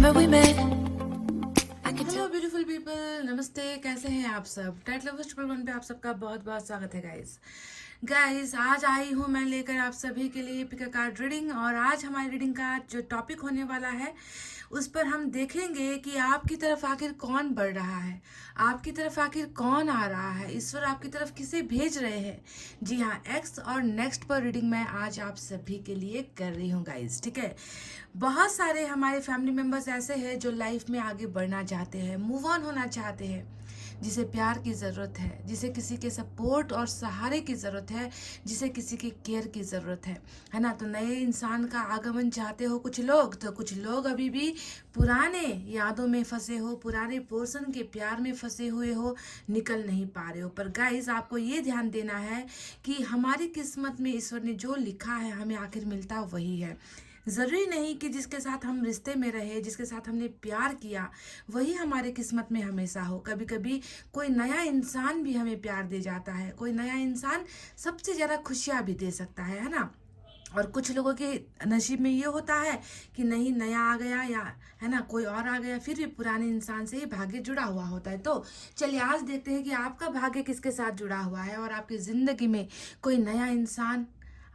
remember we met. Hello beautiful people, नमस्ते। कैसे हैं आप सब? टाइट लवर्स 1 पे आप सबका बहुत बहुत स्वागत है गाइस। आज आई हूँ मैं लेकर आप सभी के लिए पिक अ कार्ड रीडिंग। और आज हमारी रीडिंग का जो टॉपिक होने वाला है उस पर हम देखेंगे कि आपकी तरफ आखिर कौन बढ़ रहा है, आपकी तरफ आखिर कौन आ रहा है, ईश्वर आपकी तरफ किसे भेज रहे हैं। जी हाँ, एक्स और नेक्स्ट पर रीडिंग मैं आज आप सभी के लिए कर रही हूँ गाइस। ठीक है, बहुत सारे हमारे फैमिली मेम्बर्स ऐसे हैं जो लाइफ में आगे बढ़ना चाहते हैं, मूव ऑन होना चाहते हैं, जिसे प्यार की ज़रूरत है, जिसे किसी के सपोर्ट और सहारे की ज़रूरत है, जिसे किसी के केयर की ज़रूरत है ना। तो नए इंसान का आगमन चाहते हो कुछ लोग, तो कुछ लोग अभी भी पुराने यादों में फंसे हो, पुराने पर्सन के प्यार में फंसे हुए हो, निकल नहीं पा रहे हो। पर गाइस, आपको ये ध्यान देना है कि हमारी किस्मत में ईश्वर ने जो लिखा है हमें आखिर मिलता वही है। ज़रूरी नहीं कि जिसके साथ हम रिश्ते में रहे, जिसके साथ हमने प्यार किया, वही हमारे किस्मत में हमेशा हो। कभी कभी कोई नया इंसान भी हमें प्यार दे जाता है, कोई नया इंसान सबसे ज़्यादा खुशियाँ भी दे सकता है ना। और कुछ लोगों के नसीब में ये होता है कि नहीं, नया आ गया या है ना कोई और आ गया, फिर भी पुराने इंसान से ही भाग्य जुड़ा हुआ होता है। तो चलिए आज देखते हैं कि आपका भाग्य किसके साथ जुड़ा हुआ है और आपकी ज़िंदगी में कोई नया इंसान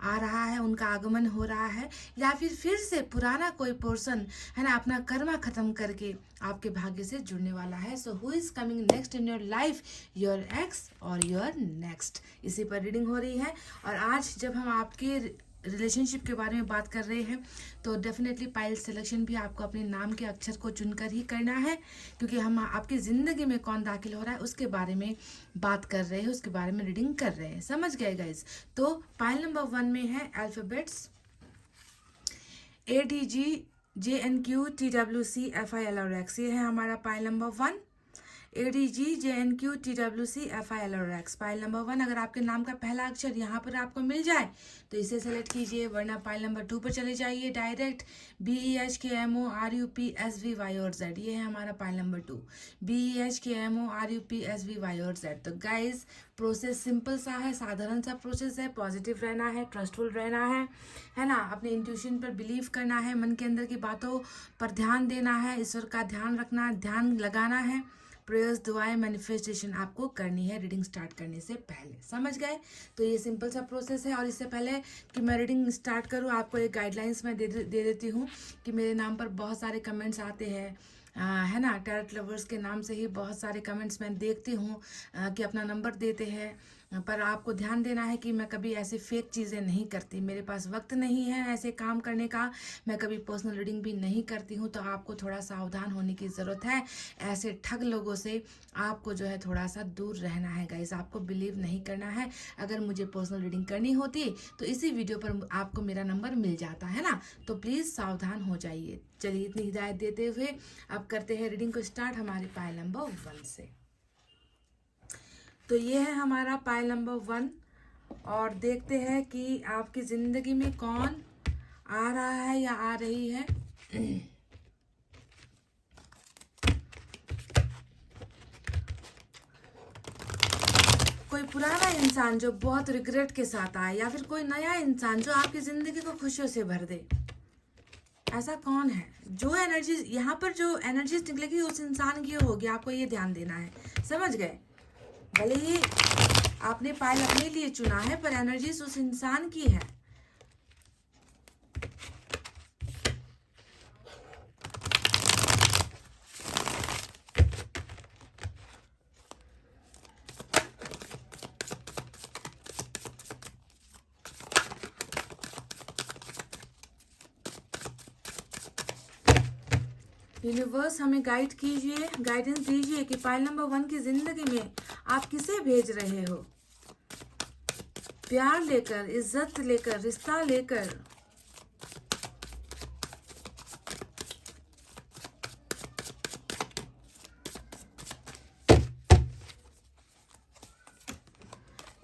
आ रहा है, उनका आगमन हो रहा है, या फिर से पुराना कोई पर्सन है ना अपना कर्मा खत्म करके आपके भाग्य से जुड़ने वाला है। So who is coming next in your life, your x और योर नेक्स्ट, इसी पर रीडिंग हो रही है। और आज जब हम आपके रिलेशनशिप के बारे में बात कर रहे हैं तो डेफिनेटली पाइल सिलेक्शन भी आपको अपने नाम के अक्षर को चुनकर ही करना है, क्योंकि हम आपकी ज़िंदगी में कौन दाखिल हो रहा है उसके बारे में बात कर रहे हैं, उसके बारे में रीडिंग कर रहे हैं। समझ गए गाइज? तो पाइल नंबर 1 में है अल्फ़ाबेट्स ADGJNQTWCFILRX। ये है हमारा pile number 1। ADGJNQTWCFILRX pile number 1। अगर आपके नाम का पहला अक्षर यहाँ पर आपको मिल जाए तो इसे सेलेक्ट कीजिए, वरना पाइल नंबर 2 पर चले जाइए डायरेक्ट। BEHKMORUPSVY और Z, ये है हमारा पाइल नंबर 2। BEHKMORUPSVY और Z। तो गाइज, प्रोसेस सिंपल सा है, साधारण सा प्रोसेस है। पॉजिटिव रहना है, ट्रस्टफुल रहना है ना, अपने इंट्यूशन पर बिलीव करना है, मन के अंदर की बातों पर ध्यान देना है, ईश्वर का ध्यान रखना, ध्यान लगाना है, प्रेयर्स, दुआएं, मैनिफेस्टेशन आपको करनी है रीडिंग स्टार्ट करने से पहले। समझ गए? तो ये सिंपल सा प्रोसेस है। और इससे पहले कि मैं रीडिंग स्टार्ट करूँ, आपको एक गाइडलाइंस मैं दे देती हूँ कि मेरे नाम पर बहुत सारे कमेंट्स आते हैं, है ना। टैरोट लवर्स के नाम से ही बहुत सारे कमेंट्स मैं देखती हूँ कि अपना नंबर देते हैं। पर आपको ध्यान देना है कि मैं कभी ऐसे फेक चीज़ें नहीं करती, मेरे पास वक्त नहीं है ऐसे काम करने का, मैं कभी पर्सनल रीडिंग भी नहीं करती हूँ। तो आपको थोड़ा सावधान होने की ज़रूरत है। ऐसे ठग लोगों से आपको जो है थोड़ा सा दूर रहना है गाइस, आपको बिलीव नहीं करना है। अगर मुझे पर्सनल रीडिंग करनी होती तो इसी वीडियो पर आपको मेरा नंबर मिल जाता है ना। तो प्लीज़ सावधान हो जाइए। चलिए, इतनी हिदायत देते हुए अब करते हैं रीडिंग को स्टार्ट हमारे पाइल नंबर 1 से। तो ये है हमारा पाइल नंबर 1 और देखते हैं कि आपकी ज़िंदगी में कौन आ रहा है या आ रही है। कोई पुराना इंसान जो बहुत रिग्रेट के साथ आए, या फिर कोई नया इंसान जो आपकी ज़िंदगी को खुशियों से भर दे। ऐसा कौन है? जो एनर्जीज यहाँ पर जो एनर्जीज निकलेगी उस इंसान की होगी, आपको ये ध्यान देना है। समझ गए? भले ही आपने पाइल अपने लिए चुना है पर एनर्जीज उस इंसान की है। यूनिवर्स हमें गाइड कीजिए, गाइडेंस दीजिए कि पाइल नंबर 1 की जिंदगी में आप किसे भेज रहे हो। प्यार लेकर, इज्जत लेकर, रिश्ता लेकर।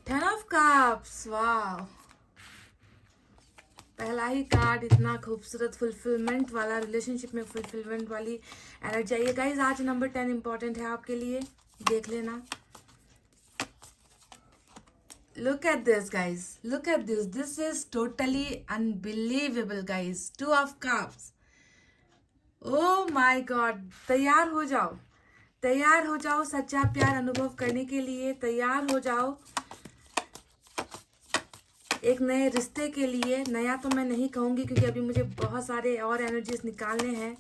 टेन ऑफ कप्स, वाह, पहला ही कार्ड इतना खूबसूरत, फुलफिलमेंट वाला, रिलेशनशिप में फुलफिलमेंट वाली एनर्जी आई है गाइस। आज नंबर 10 इंपॉर्टेंट है आपके लिए, देख लेना। Look at this guys, look at this, this is totally unbelievable guys. 2 of cups, oh my God, तैयार हो जाओ, तैयार हो जाओ सच्चा प्यार अनुभव करने के लिए, तैयार हो जाओ एक नए रिश्ते के लिए। नया तो मैं नहीं कहूँगी क्योंकि अभी मुझे बहुत सारे और एनर्जीज निकालने हैं,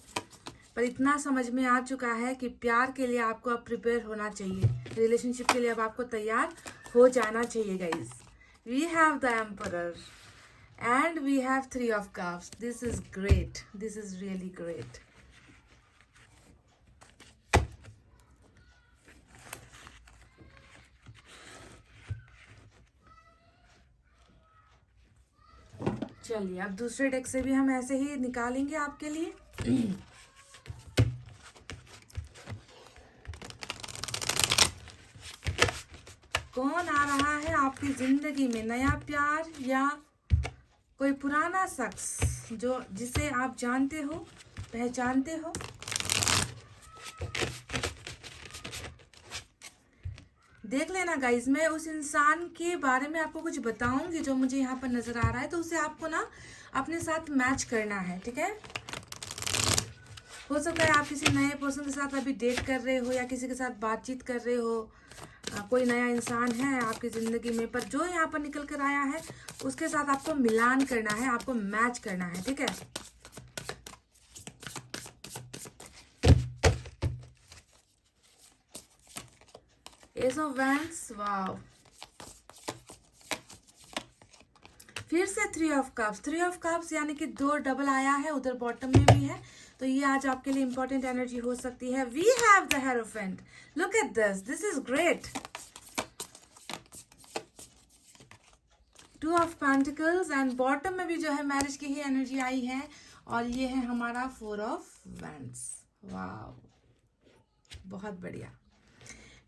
पर इतना समझ में आ चुका है कि प्यार के लिए आपको अब प्रिपेयर होना चाहिए, रिलेशनशिप के लिए अब आपको तैयार हो जाना चाहिए guys. We have the emperor and we have three of cups. This is great, this is really great. चलिए अब दूसरे डेक से भी हम ऐसे ही निकालेंगे आपके लिए। कौन आ रहा है आपकी जिंदगी में, नया प्यार या कोई पुराना शख्स जो जिसे आप जानते हो, पहचानते हो। देख लेना गाइज, मैं उस इंसान के बारे में आपको कुछ बताऊंगी जो मुझे यहाँ पर नजर आ रहा है, तो उसे आपको ना अपने साथ मैच करना है, ठीक है। हो सकता है आप किसी नए पर्सन के साथ अभी डेट कर रहे हो या किसी के साथ बातचीत कर रहे हो, कोई नया इंसान है आपकी जिंदगी में, पर जो यहाँ पर निकल कर आया है उसके साथ आपको मिलान करना है, आपको मैच करना है, ठीक है। एस ऑफ वैंड्स, वाव। फिर से three of cups, three of cups यानी कि दो डबल आया है, उधर बॉटम में भी है, तो ये आज आपके लिए इंपॉर्टेंट एनर्जी हो सकती है। We have the hierophant, look at this, this is great. Two of pentacles and bottom में भी जो है मैरिज की ही एनर्जी आई है, और ये है हमारा फोर ऑफ वैंड्स। वाव, बहुत बढ़िया।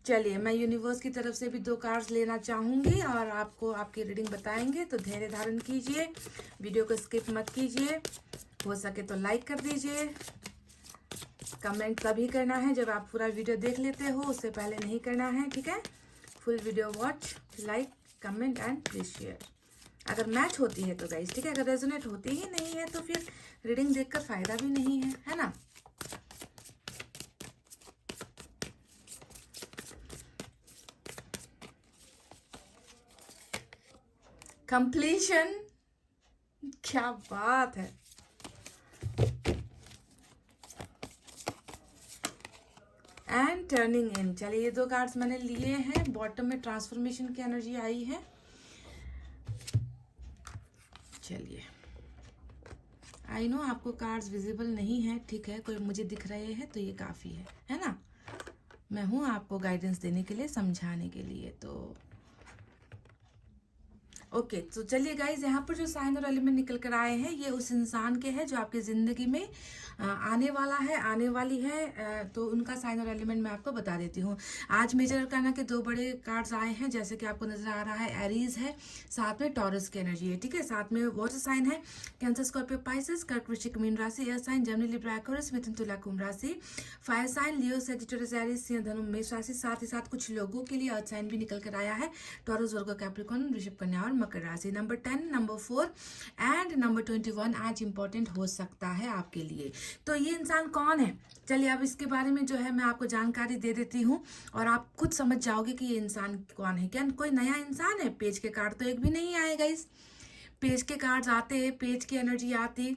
चलिए मैं यूनिवर्स की तरफ से भी दो कार्ड्स लेना चाहूंगी और आपको आपकी रीडिंग बताएंगे, तो धैर्य धारण कीजिए, वीडियो को स्किप मत कीजिए, हो सके तो लाइक कर दीजिए। कमेंट तभी करना है जब आप पूरा वीडियो देख लेते हो, उससे पहले नहीं करना है, ठीक है। Full video watch, like, comment and please share. अगर मैच होती है तो गाइस, ठीक है। अगर रेजोनेट होती ही नहीं है तो फिर रीडिंग देखकर फायदा भी नहीं है ना। कंप्लीशन, क्या बात है। एंड टर्निंग इन, चलिए ये दो कार्ड्स मैंने लिए हैं। बॉटम में ट्रांसफॉर्मेशन की एनर्जी आई है। चलिए, आई नो आपको कार्ड्स विजिबल नहीं है, ठीक है, कोई मुझे दिख रहे हैं तो ये काफ़ी है ना। मैं हूँ आपको गाइडेंस देने के लिए, समझाने के लिए, तो ओके। तो चलिए गाइज, यहाँ पर जो साइन और एलिमेंट निकल कर आए हैं ये उस इंसान के हैं जो आपकी ज़िंदगी में आने वाला है, आने वाली है, तो उनका साइन और एलिमेंट मैं आपको बता देती हूँ। आज मेजर अरकाना के दो बड़े कार्ड्स आए हैं, जैसे कि आपको नजर आ रहा है एरीज है, साथ में टॉरस की एनर्जी है, ठीक है। साथ में वाटर साइन है कैंसर, स्कॉर्पियो, पाइसेस, कर्क, वृश्चिक, मीन राशि, air sign Gemini, Libra, Aquarius, मिथुन, तुला, कुंभ राशि, fire sign Leo, Sagittarius, Aries, सिंह, धनु, मेष राशि। साथ ही साथ कुछ लोगों के लिए अर्थ साइन भी निकल कर आया है, टॉरस, वर्गो, कैप्रिकॉर्न, वृषभ, कन्या और मकर राशि। नंबर 10, नंबर 4 एंड नंबर 21 आज इंपॉर्टेंट हो सकता है आपके लिए। तो ये इंसान कौन है, चलिए अब इसके बारे में जो है मैं आपको जानकारी दे देती हूँ और आप खुद समझ जाओगे कि ये इंसान कौन है। क्या कोई नया इंसान है? पेज के कार्ड तो एक भी नहीं आएगा। इस पेज के कार्ड्स आते, पेज की एनर्जी आती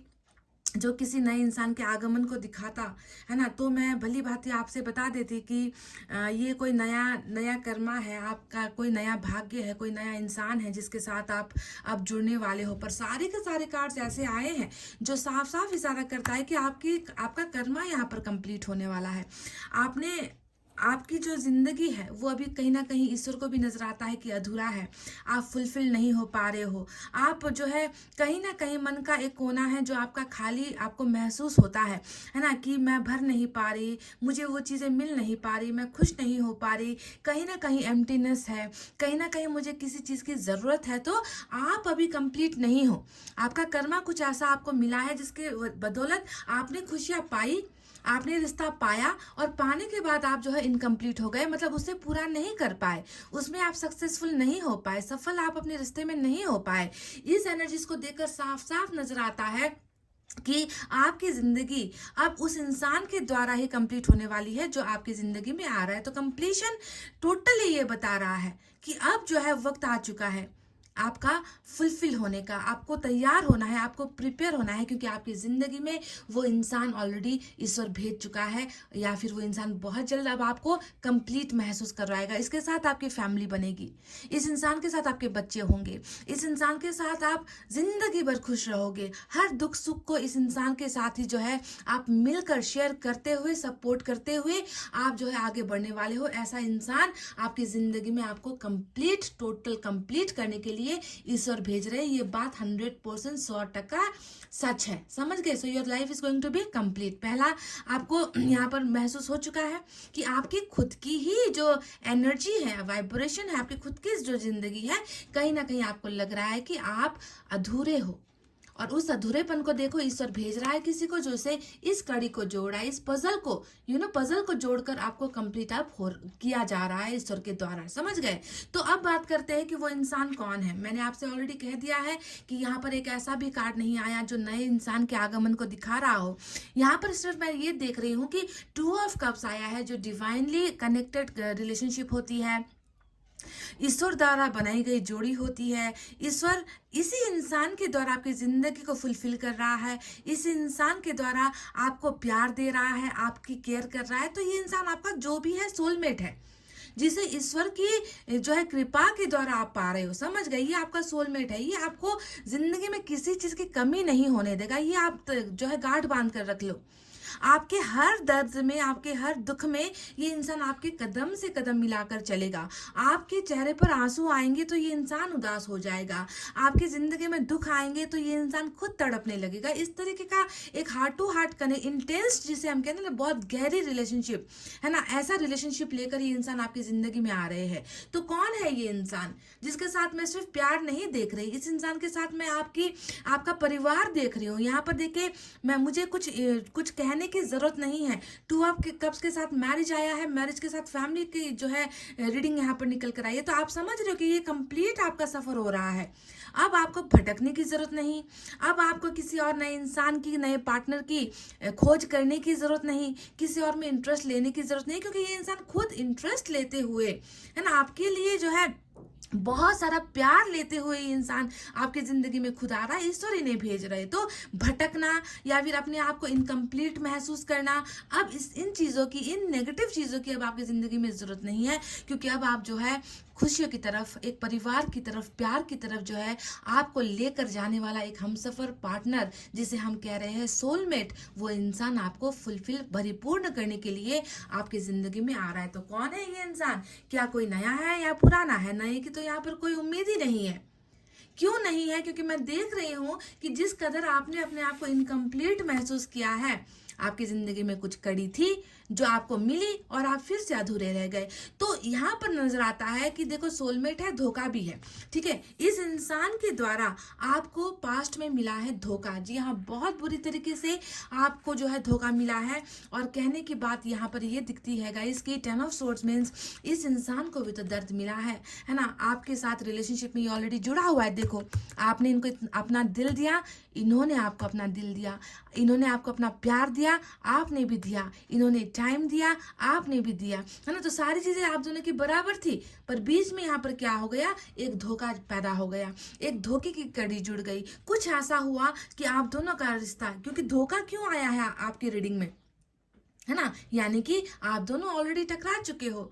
जो किसी नए इंसान के आगमन को दिखाता है ना, तो मैं भली भांति आपसे बता देती कि ये कोई नया कर्मा है, आपका कोई नया भाग्य है, कोई नया इंसान है जिसके साथ आप अब जुड़ने वाले हो। पर सारे के सारे कार्ड्स ऐसे आए हैं जो साफ साफ इशारा करता है कि आपका कर्मा यहाँ पर कंप्लीट होने वाला है। आपकी जो जिंदगी है वो अभी कहीं ना कहीं ईश्वर को भी नजर आता है कि अधूरा है, आप फुलफिल नहीं हो पा रहे हो। आप जो है कहीं ना कहीं मन का एक कोना है जो आपका खाली आपको महसूस होता है ना, कि मैं भर नहीं पा रही, मुझे वो चीज़ें मिल नहीं पा रही, मैं खुश नहीं हो पा रही, कहीं ना कहीं एम्प्टीनेस है, कहीं ना कहीं मुझे किसी चीज़ की ज़रूरत है। तो आप अभी कंप्लीट नहीं हो। आपका कर्मा कुछ ऐसा आपको मिला है जिसके बदौलत आपने खुशियाँ पाई, आपने रिश्ता पाया और पाने के बाद आप जो है इनकम्प्लीट हो गए, मतलब उसे पूरा नहीं कर पाए, उसमें आप सक्सेसफुल नहीं हो पाए, सफल आप अपने रिश्ते में नहीं हो पाए। इस एनर्जीज को देखकर साफ साफ नजर आता है कि आपकी जिंदगी अब उस इंसान के द्वारा ही कंप्लीट होने वाली है जो आपकी जिंदगी में आ रहा है। तो कंप्लीशन टोटली ये बता रहा है कि अब जो है वक्त आ चुका है आपका फुलफिल होने का, आपको तैयार होना है, आपको प्रिपेयर होना है, क्योंकि आपकी ज़िंदगी में वो इंसान ऑलरेडी ईश्वर भेज चुका है, या फिर वो इंसान बहुत जल्द अब आपको कंप्लीट महसूस करवाएगा। इसके साथ आपकी फैमिली बनेगी, इस इंसान के साथ आपके बच्चे होंगे, इस इंसान के साथ आप जिंदगी भर खुश रहोगे। हर दुख सुख को इस इंसान के साथ ही जो है आप मिलकर शेयर करते हुए, सपोर्ट करते हुए आप जो है आगे बढ़ने वाले हो। ऐसा इंसान आपकी ज़िंदगी में आपको कंप्लीट, टोटल कंप्लीट करने के लिए ईश्वर भेज रहे हैं। ये बात 100% 100% सच है, समझ गए? So your life is going to be complete. पहला आपको यहाँ पर महसूस हो चुका है कि आपकी खुद की ही जो एनर्जी है, वाइब्रेशन है, आपकी खुद की जो जिंदगी है, कहीं ना कहीं आपको लग रहा है कि आप अधूरे हो, और उस अधूरेपन को देखो ईश्वर भेज रहा है किसी को, जो इसे इस कड़ी को जोड़ा है, इस पजल को पजल को जोड़कर आपको कंप्लीट अप किया जा रहा है ईश्वर के द्वारा, समझ गए? तो अब बात करते हैं कि वो इंसान कौन है। मैंने आपसे ऑलरेडी कह दिया है कि यहाँ पर एक ऐसा भी कार्ड नहीं आया जो नए इंसान के आगमन को दिखा रहा हो। यहाँ पर सिर्फ मैं ये देख रही हूँ कि 2 ऑफ कप्स आया है, जो डिवाइनली कनेक्टेड रिलेशनशिप होती है, ईश्वर द्वारा बनाई गई जोड़ी होती है। ईश्वर इसी इंसान के द्वारा आपकी जिंदगी को फुलफिल कर रहा है, इस इंसान के द्वारा आपको प्यार दे रहा है, आपकी केयर कर रहा है। तो ये इंसान आपका जो भी है सोलमेट है, जिसे ईश्वर की जो है कृपा के द्वारा आप पा रहे हो, समझ गए? ये आपका सोलमेट है, ये आपको जिंदगी में किसी चीज की कमी नहीं होने देगा। ये आप जो है गांठ बांध कर रख लो। आपके हर दर्द में, आपके हर दुख में ये इंसान आपके कदम से कदम मिलाकर चलेगा। आपके चेहरे पर आंसू आएंगे तो ये इंसान उदास हो जाएगा, आपकी जिंदगी में दुख आएंगे तो ये इंसान खुद तड़पने लगेगा। इस तरीके का एक heart to heart connect, intense जिसे हम कहते हैं ना, बहुत गहरी रिलेशनशिप है ना, ऐसा रिलेशनशिप लेकर ये इंसान आपकी जिंदगी में आ रहे हैं। तो कौन है ये इंसान जिसके साथ मैं सिर्फ प्यार नहीं देख रही, इस इंसान के साथ मैं आपका परिवार देख रही हूँ। यहाँ पर देखिए, मुझे कुछ कहने की जरूरत नहीं है। 2 ऑफ कप्स के साथ मैरिज आया है, मैरिज के साथ फैमिली की जो है रीडिंग यहाँ पर निकल कर आई है। तो आप समझ रहे हो कि ये कंप्लीट आपका सफर हो रहा है। अब आपको भटकने की जरूरत नहीं, अब आपको किसी और नए इंसान की, नए पार्टनर की खोज करने की जरूरत नहीं, किसी और में इंटरेस्ट लेने की जरूरत नहीं, क्योंकि ये इंसान खुद इंटरेस्ट लेते हुए है ना आपके लिए जो है बहुत सारा प्यार लेते हुए इंसान आपकी जिंदगी में खुद आ रहा है, ईश्वर इन्हें भेज रहे। तो भटकना या फिर अपने आप को इनकम्प्लीट महसूस करना, अब इन चीज़ों की, इन नेगेटिव चीज़ों की अब आपकी ज़िंदगी में ज़रूरत नहीं है, क्योंकि अब आप जो है खुशियों की तरफ, एक परिवार की तरफ, प्यार की तरफ जो है आपको लेकर जाने वाला एक हमसफर पार्टनर, जिसे हम कह रहे हैं सोलमेट, वो इंसान आपको फुलफिल, परिपूर्ण करने के लिए आपकी जिंदगी में आ रहा है। तो कौन है ये इंसान? क्या कोई नया है या पुराना है? नए की तो यहाँ पर कोई उम्मीद ही नहीं है। क्यों नहीं है? क्योंकि मैं देख रही हूं कि जिस कदर आपने अपने आप को इनकम्प्लीट महसूस किया है, आपकी जिंदगी में कुछ कड़ी थी जो आपको मिली और आप फिर से अधूरे रह गए। तो यहाँ पर नजर आता है कि देखो, सोलमेट है, धोखा भी है, ठीक है? इस इंसान के द्वारा आपको पास्ट में मिला है धोखा। जी हाँ, बहुत बुरी तरीके से आपको जो है धोखा मिला है। और कहने की बात यहाँ पर ये दिखती है गाइस कि 10 ऑफ सोर्ड्स मीन्स इस इंसान को भी तो दर्द मिला है ना? आपके साथ रिलेशनशिप में ये ऑलरेडी जुड़ा हुआ है। देखो, आपने इनको अपना दिल दिया, इन्होंने आपको अपना दिल दिया, इन्होंने आपको अपना प्यार दिया, आपने भी दिया, इन्होंने टाइम दिया, आपने भी दिया, है ना? तो सारी चीजें आप दोनों की बराबर थी, पर बीच में यहाँ पर क्या हो गया? एक धोखा पैदा हो गया, एक धोखे की कड़ी जुड़ गई। कुछ ऐसा हुआ कि आप दोनों का रिश्ता, क्योंकि धोखा क्यों आया है आपकी रीडिंग में, है ना? यानी कि आप दोनों ऑलरेडी टकरा चुके हो।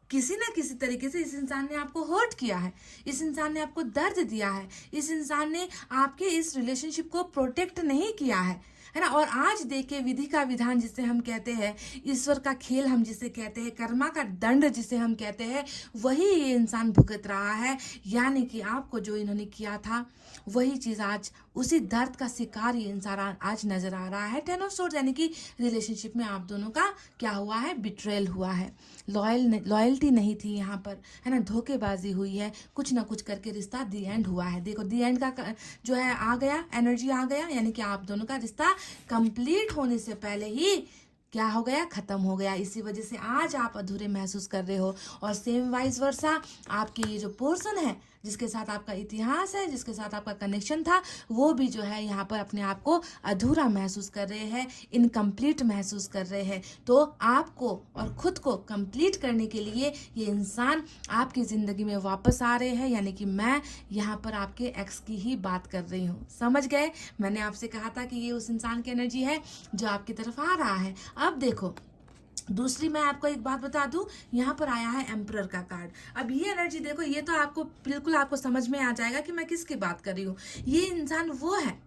किसी ना किसी तरीके से इस इंसान ने आपको हर्ट किया है, इस इंसान ने आपको दर्द दिया है, इस इंसान ने आपके इस रिलेशनशिप को प्रोटेक्ट नहीं किया है ना? और आज देखिए, विधि का विधान जिसे हम कहते हैं, ईश्वर का खेल हम जिसे कहते हैं, कर्मा का दंड जिसे हम कहते हैं, वही ये इंसान भुगत रहा है। यानी कि आपको जो इन्होंने किया था वही चीज आज, उसी दर्द का शिकार ये इंसान आज नजर आ रहा है। 10 ऑफ सोर्ड्स यानी कि रिलेशनशिप में आप दोनों का क्या हुआ है? बिट्रेयल हुआ है, लॉयल्टी नहीं थी यहाँ पर, है ना? धोखेबाजी हुई है, कुछ ना कुछ करके रिश्ता दी एंड हुआ है। देखो, दी एंड का जो है आ गया, एनर्जी आ गया, यानी कि आप दोनों का रिश्ता कंप्लीट होने से पहले ही क्या हो गया, खत्म हो गया। इसी वजह से आज आप अधूरे महसूस कर रहे हो। और सेम वाइस वर्सा, आपकी ये जो पोर्शन है, जिसके साथ आपका इतिहास है, जिसके साथ आपका कनेक्शन था, वो भी जो है यहाँ पर अपने आप को अधूरा महसूस कर रहे हैं, इनकम्प्लीट महसूस कर रहे हैं। तो आपको और खुद को कंप्लीट करने के लिए ये इंसान आपकी ज़िंदगी में वापस आ रहे हैं। यानी कि मैं यहाँ पर आपके एक्स की ही बात कर रही हूँ। समझ गए? मैंने आपसे कहा था कि ये उस इंसान की एनर्जी है जो आपकी तरफ आ रहा है। अब देखो, दूसरी मैं आपको एक बात बता दूं, यहाँ पर आया है एम्परर का कार्ड। अब ये एनर्जी देखो, ये तो आपको बिल्कुल आपको समझ में आ जाएगा कि मैं किसकी बात कर रही हूँ। ये इंसान वो है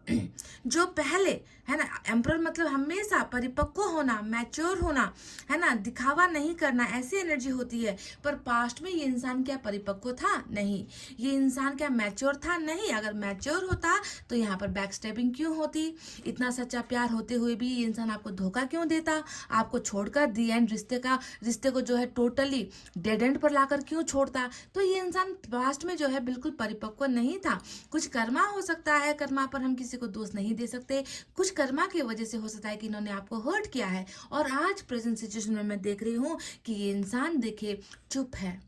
जो पहले, है ना, एम्परर मतलब हमेशा परिपक्व होना, मैच्योर होना, है ना, दिखावा नहीं करना, ऐसी एनर्जी होती है। पर पास्ट में ये इंसान क्या परिपक्व था? नहीं। ये इंसान क्या मैच्योर था? नहीं। अगर मैच्योर होता तो यहाँ पर बैक स्टेपिंग क्यों होती? इतना सच्चा प्यार होते हुए भी ये इंसान आपको धोखा क्यों देता? आपको छोड़कर दी एंड रिश्ते को जो है टोटली डेड एंड पर लाकर क्यों छोड़ता? तो ये इंसान पास्ट में जो है बिल्कुल परिपक्व नहीं था। कुछ कर्मा हो सकता है, कर्मा पर हम किसी को दोष नहीं दे सकते। कुछ कर्मा की वजह से हो सकता है कि इन्होंने आपको हर्ट किया है। और आज प्रेजेंट सिचुएशन में मैं देख रही हूँ कि ये इंसान देखिए चुप है।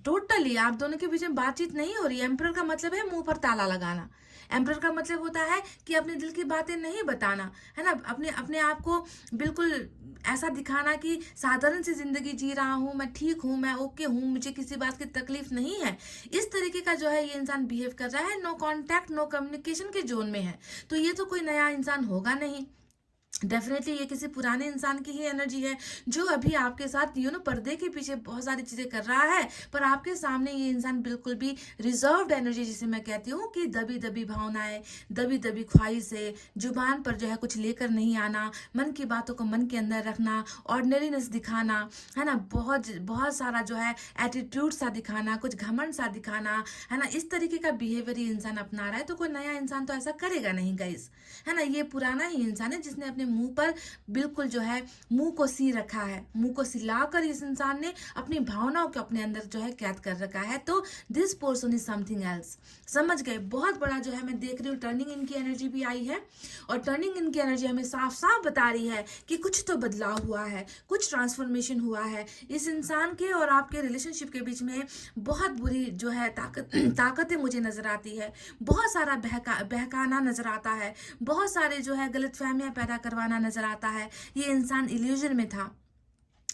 टोटली आप दोनों के बीच में बातचीत नहीं हो रही। एम्परर का मतलब है मुंह पर ताला लगाना। एम्परर का मतलब होता है कि अपने दिल की बातें नहीं बताना, है ना, अपने अपने आप को बिल्कुल ऐसा दिखाना कि साधारण सी जिंदगी जी रहा हूँ, मैं ठीक हूँ, मैं ओके हूँ, मुझे किसी बात की तकलीफ नहीं है। इस तरीके का जो है ये इंसान बिहेव कर रहा है। नो कांटेक्ट, नो कम्युनिकेशन के जोन में है। तो ये तो कोई नया इंसान होगा नहीं। डेफिनेटली ये किसी पुराने इंसान की ही एनर्जी है जो अभी आपके साथ पर्दे के पीछे बहुत सारी चीजें कर रहा है। पर आपके सामने ये इंसान बिल्कुल भी रिजर्व्ड एनर्जी, जिसे मैं कहती हूँ कि दबी दबी भावनाएं, दबी दबी ख्वाहिशें, जुबान पर जो है कुछ लेकर नहीं आना, मन की बातों को मन के अंदर रखना, ऑर्डिनरीनेस दिखाना, है ना, बहुत बहुत सारा जो है एटीट्यूड सा दिखाना, कुछ घमंड सा दिखाना, है ना, इस तरीके का बिहेवियर ये इंसान अपना रहा है। तो कोई नया इंसान तो ऐसा करेगा नहीं गाइस, है ना। ये पुराना ही इंसान है जिसने अपने मुंह पर बिल्कुल जो है मुंह को सी रखा है। मुंह को सिलाकर इस इंसान ने अपनी भावनाओं को अपने अंदर जो है कैद कर रखा है। तो this person is something else. समझ गए? बहुत बड़ा जो है मैं देख रही हूँ टर्निंग इनकी एनर्जी भी आई है। और टर्निंग इनकी एनर्जी हमें साफ साफ बता रही है कि कुछ तो बदलाव हुआ है, कुछ ट्रांसफॉर्मेशन हुआ है। इस इंसान के और आपके रिलेशनशिप के बीच में बहुत बुरी जो है ताकतें मुझे नजर आती है। बहुत सारा बहकाना नजर आता है, बहुत सारे जो है गलतफहमियां पैदा करवाना नजर आता है। ये इंसान इल्यूजन में था।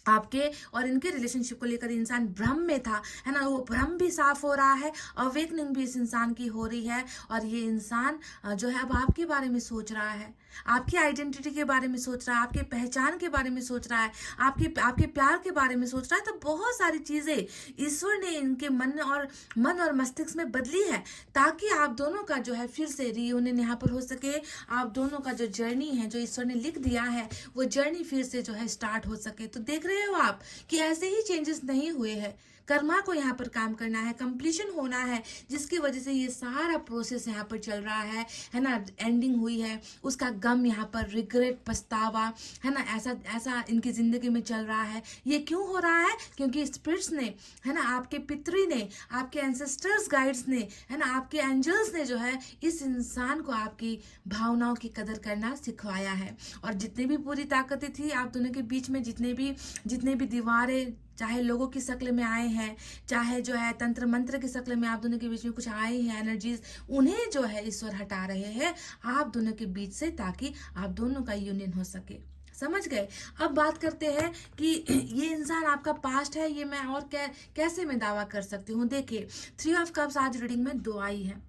आपके और इनके रिलेशनशिप को लेकर इंसान भ्रम में था, है ना। वो भ्रम भी साफ हो रहा है, अवेकनिंग भी इस इंसान की हो रही है। और ये इंसान जो है अब आपके बारे में सोच रहा है, आपकी आइडेंटिटी के बारे में सोच रहा है, आपके पहचान के बारे में सोच रहा है, आपके प्यार के बारे में सोच रहा है। तो बहुत सारी चीजें ईश्वर ने इनके मन और मस्तिष्क में बदली है ताकि आप दोनों का जो है फिर से रियूनियन यहाँ पर हो सके। आप दोनों का जो जर्नी है, जो ईश्वर ने लिख दिया है, वो जर्नी फिर से जो है स्टार्ट हो सके। तो देख रहे हो आप कि ऐसे ही चेंजेस नहीं हुए हैं। कर्मा को यहाँ पर काम करना है, कंप्लीशन होना है, जिसकी वजह से ये सारा प्रोसेस यहाँ पर चल रहा है ना। एंडिंग हुई है, उसका गम यहाँ पर, रिग्रेट, पछतावा, है ना, ऐसा इनकी जिंदगी में चल रहा है। ये क्यों हो रहा है? क्योंकि स्पिरिट्स ने, है ना, आपके पितरी ने, आपके एंसेस्टर्स गाइड्स ने, है ना, आपके एंजल्स ने जो है इस इंसान को आपकी भावनाओं की कदर करना सिखवाया है। और जितनी भी पूरी ताकतें थी आप दोनों के बीच में, जितने भी दीवारें, चाहे लोगों की शक्ल में आए हैं, चाहे जो है तंत्र मंत्र की शक्ल में आप दोनों के बीच में कुछ आए हैं एनर्जीज, उन्हें जो है ईश्वर हटा रहे हैं आप दोनों के बीच से, ताकि आप दोनों का यूनियन हो सके। समझ गए? अब बात करते हैं कि ये इंसान आपका पास्ट है, ये मैं और कैसे मैं दावा कर सकती हूँ। देखिए, 3 ऑफ कप्स आज रीडिंग में 2 आई है।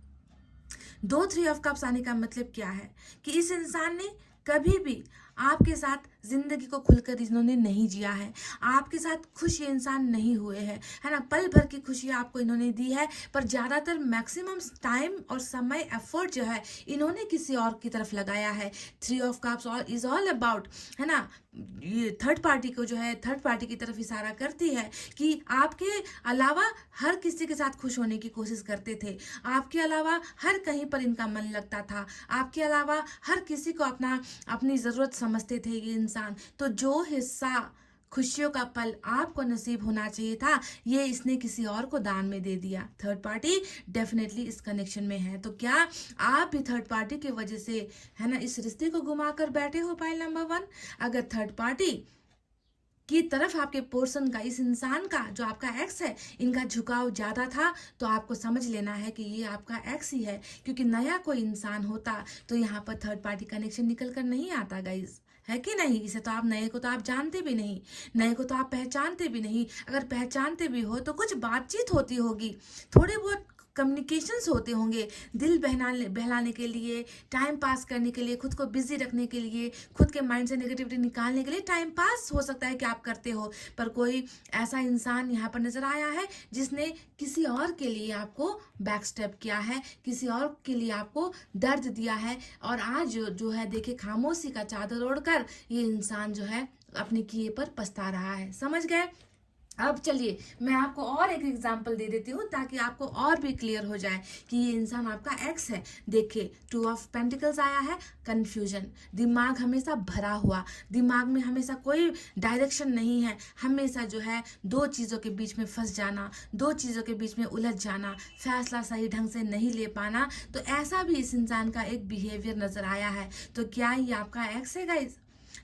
3 ऑफ कप्स आने का मतलब क्या है कि इस इंसान ने कभी भी आपके साथ जिंदगी को खुलकर इन्होंने नहीं जिया है। आपके साथ खुश ये इंसान नहीं हुए हैं, है ना। पल भर की खुशी आपको इन्होंने दी है, पर ज्यादातर मैक्सिमम टाइम और समय, एफर्ट जो है इन्होंने किसी और की तरफ लगाया है। 3 of cups is all about, है ना, ये थर्ड पार्टी को जो है, थर्ड पार्टी की तरफ इशारा करती है कि आपके अलावा हर किसी के साथ खुश होने की कोशिश करते थे, आपके अलावा हर कहीं पर इनका मन लगता था, आपके अलावा हर किसी को अपनी जरूरत समझते थे ये इंसान। तो जो हिस्सा खुशियों का पल आपको नसीब होना चाहिए था, ये इसने किसी और को दान में दे दिया। थर्ड पार्टी डेफिनेटली इस कनेक्शन में है। तो क्या आप भी थर्ड पार्टी की वजह से, है ना, इस रिश्ते को घुमा कर बैठे हो? पाइल नंबर 1, अगर थर्ड पार्टी की तरफ आपके पोर्शन का, इस इंसान का जो आपका एक्स है, इनका झुकाव ज्यादा था, तो आपको समझ लेना है कि ये आपका एक्स ही है। क्योंकि नया कोई इंसान होता तो यहाँ पर थर्ड पार्टी कनेक्शन निकल कर नहीं आता गाइज, है कि नहीं? इसे तो आप, नए को तो आप जानते भी नहीं, नए को तो आप पहचानते भी नहीं। अगर पहचानते भी हो तो कुछ बातचीत होती होगी, थोड़े बहुत कम्युनिकेशंस होते होंगे, दिल बहलाने के लिए, टाइम पास करने के लिए, खुद को बिजी रखने के लिए, खुद के माइंड से नेगेटिविटी निकालने के लिए टाइम पास हो सकता है कि आप करते हो। पर कोई ऐसा इंसान यहाँ पर नजर आया है जिसने किसी और के लिए आपको बैक स्टेप किया है, किसी और के लिए आपको दर्द दिया है, और आज जो है देखिए, खामोशी का चादर ओढ़कर ये इंसान जो है अपने किए पर पछता रहा है। समझ गए? अब चलिए मैं आपको और एक एग्जांपल दे देती हूँ ताकि आपको और भी क्लियर हो जाए कि ये इंसान आपका एक्स है। देखिए, 2 ऑफ पेंटिकल्स आया है, कंफ्यूजन, दिमाग हमेशा भरा हुआ, दिमाग में हमेशा कोई डायरेक्शन नहीं है, हमेशा जो है दो चीज़ों के बीच में फंस जाना, दो चीज़ों के बीच में उलझ जाना, फैसला सही ढंग से नहीं ले पाना। तो ऐसा भी इस इंसान का एक बिहेवियर नजर आया है। तो क्या ये आपका एक्स है गाइज,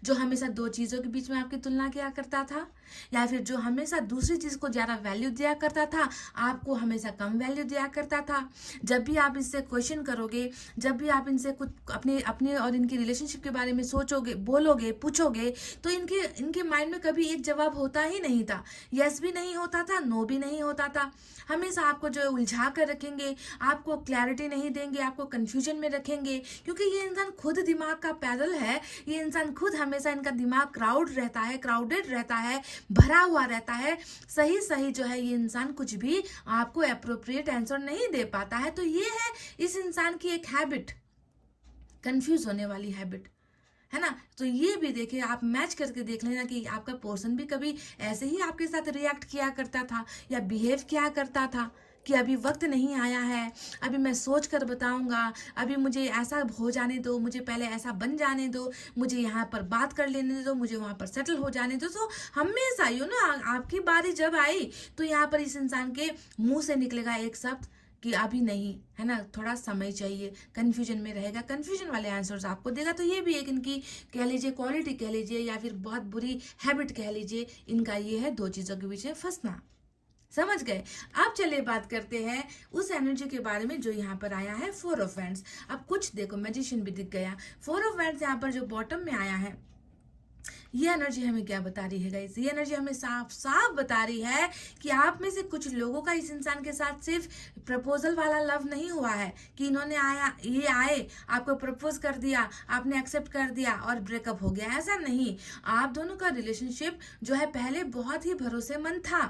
जो हमेशा दो चीजों के बीच में आपकी तुलना किया करता था, या फिर जो हमेशा दूसरी चीज को ज्यादा वैल्यू दिया करता था, आपको हमेशा कम वैल्यू दिया करता था? जब भी आप इससे क्वेश्चन करोगे, जब भी आप इनसे कुछ अपने अपने और इनकी रिलेशनशिप के बारे में सोचोगे, बोलोगे, पूछोगे, तो इनके इनके माइंड में कभी एक जवाब होता ही नहीं था। यस भी नहीं होता था, नो भी नहीं होता था। हमेशा आपको जो है उलझा कर रखेंगे, आपको क्लैरिटी नहीं देंगे, आपको कंफ्यूजन में रखेंगे। क्योंकि ये इंसान खुद दिमाग का पैदल है, ये इंसान खुद, हमेशा इनका दिमाग क्राउडेड रहता है, भरा हुआ रहता है। सही सही जो है ये इंसान कुछ भी आपको अप्रोप्रिएट आंसर नहीं दे पाता है। तो ये है इस इंसान की एक हैबिट, कंफ्यूज होने वाली हैबिट, है ना? तो ये भी देखिए, आप मैच करके देख लेना कि आपका पर्सन भी कभी ऐसे ही आपके साथ रिएक्ट किया करता था या बिहेव किया करता था कि अभी वक्त नहीं आया है, अभी मैं सोच कर बताऊंगा, अभी मुझे ऐसा हो जाने दो, मुझे पहले ऐसा बन जाने दो, मुझे यहाँ पर बात कर लेने दो, मुझे वहाँ पर सेटल हो जाने दो। तो हमेशा आपकी बारी जब आई तो यहाँ पर इस इंसान के मुंह से निकलेगा एक शब्द कि अभी नहीं, है ना, थोड़ा समय चाहिए, कंफ्यूजन में रहेगा, कंफ्यूजन वाले आंसर्स आपको देगा। तो ये भी एक इनकी कह लीजिए क्वालिटी कह लीजिए या फिर बहुत बुरी हैबिट कह लीजिए, इनका ये है दो चीजों के बीच में फंसना। समझ गए? अब चलिए बात करते हैं उस एनर्जी के बारे में जो यहाँ पर आया है, 4 ऑफ वैंड्स। अब कुछ देखो, मैजिशियन भी दिख गया, 4 ऑफ वैंड्स यहाँ पर जो बॉटम में आया है, ये एनर्जी हमें क्या बता रही है गाइस? ये एनर्जी हमें साफ साफ बता रही है कि आप में से कुछ लोगों का इस इंसान के साथ सिर्फ प्रपोजल वाला लव नहीं हुआ है कि इन्होंने आए आपको प्रपोज कर दिया, आपने एक्सेप्ट कर दिया और ब्रेकअप हो गया। ऐसा नहीं, आप दोनों का रिलेशनशिप जो है पहले बहुत ही भरोसेमंद था,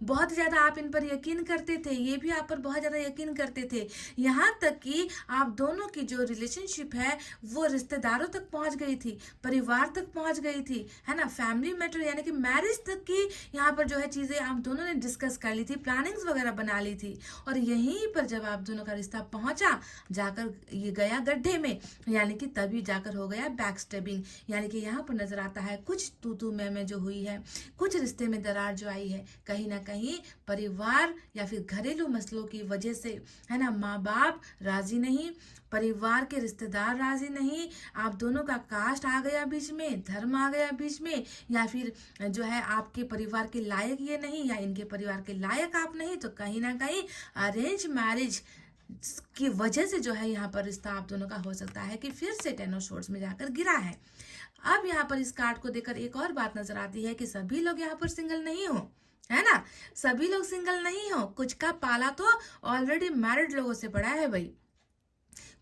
बहुत ज्यादा आप इन पर यकीन करते थे, ये भी आप पर बहुत ज्यादा यकीन करते थे, यहाँ तक कि आप दोनों की जो रिलेशनशिप है वो रिश्तेदारों तक पहुंच गई थी, परिवार तक पहुंच गई थी, है ना, फैमिली मैटर यानी कि मैरिज तक की यहाँ पर जो है चीजें आप दोनों ने डिस्कस कर ली थी, प्लानिंग्स वगैरह बना ली थी। और यहीं पर जब आप दोनों का रिश्ता पहुंचा, जाकर ये गया गड्ढे में, यानी कि तभी जाकर हो गया बैक स्टेबिंग। यानी कि यहाँ पर नजर आता है कुछ तू मैं जो हुई है, कुछ रिश्ते में दरार जो आई है, कहीं ना कहीं परिवार या फिर घरेलू मसलों की वजह से, है ना, माँ बाप राजी नहीं, परिवार के रिश्तेदार राजी नहीं, आप दोनों का कास्ट आ गया बीच में, धर्म आ गया बीच में, या फिर जो है आपके परिवार के लायक ये नहीं या इनके परिवार के लायक आप नहीं, तो कहीं ना कहीं अरेंज मैरिज की वजह से जो है यहाँ पर रिश्ता आप दोनों का हो सकता है कि फिर से 10 ऑफ सोर्ड्स में जाकर गिरा है। अब यहाँ पर इस कार्ड को देखकर एक और बात नजर आती है कि सभी लोग यहाँ पर सिंगल नहीं हो, है ना, सभी लोग सिंगल नहीं हो, कुछ का पाला तो ऑलरेडी मैरिड लोगों से पड़ा है भाई,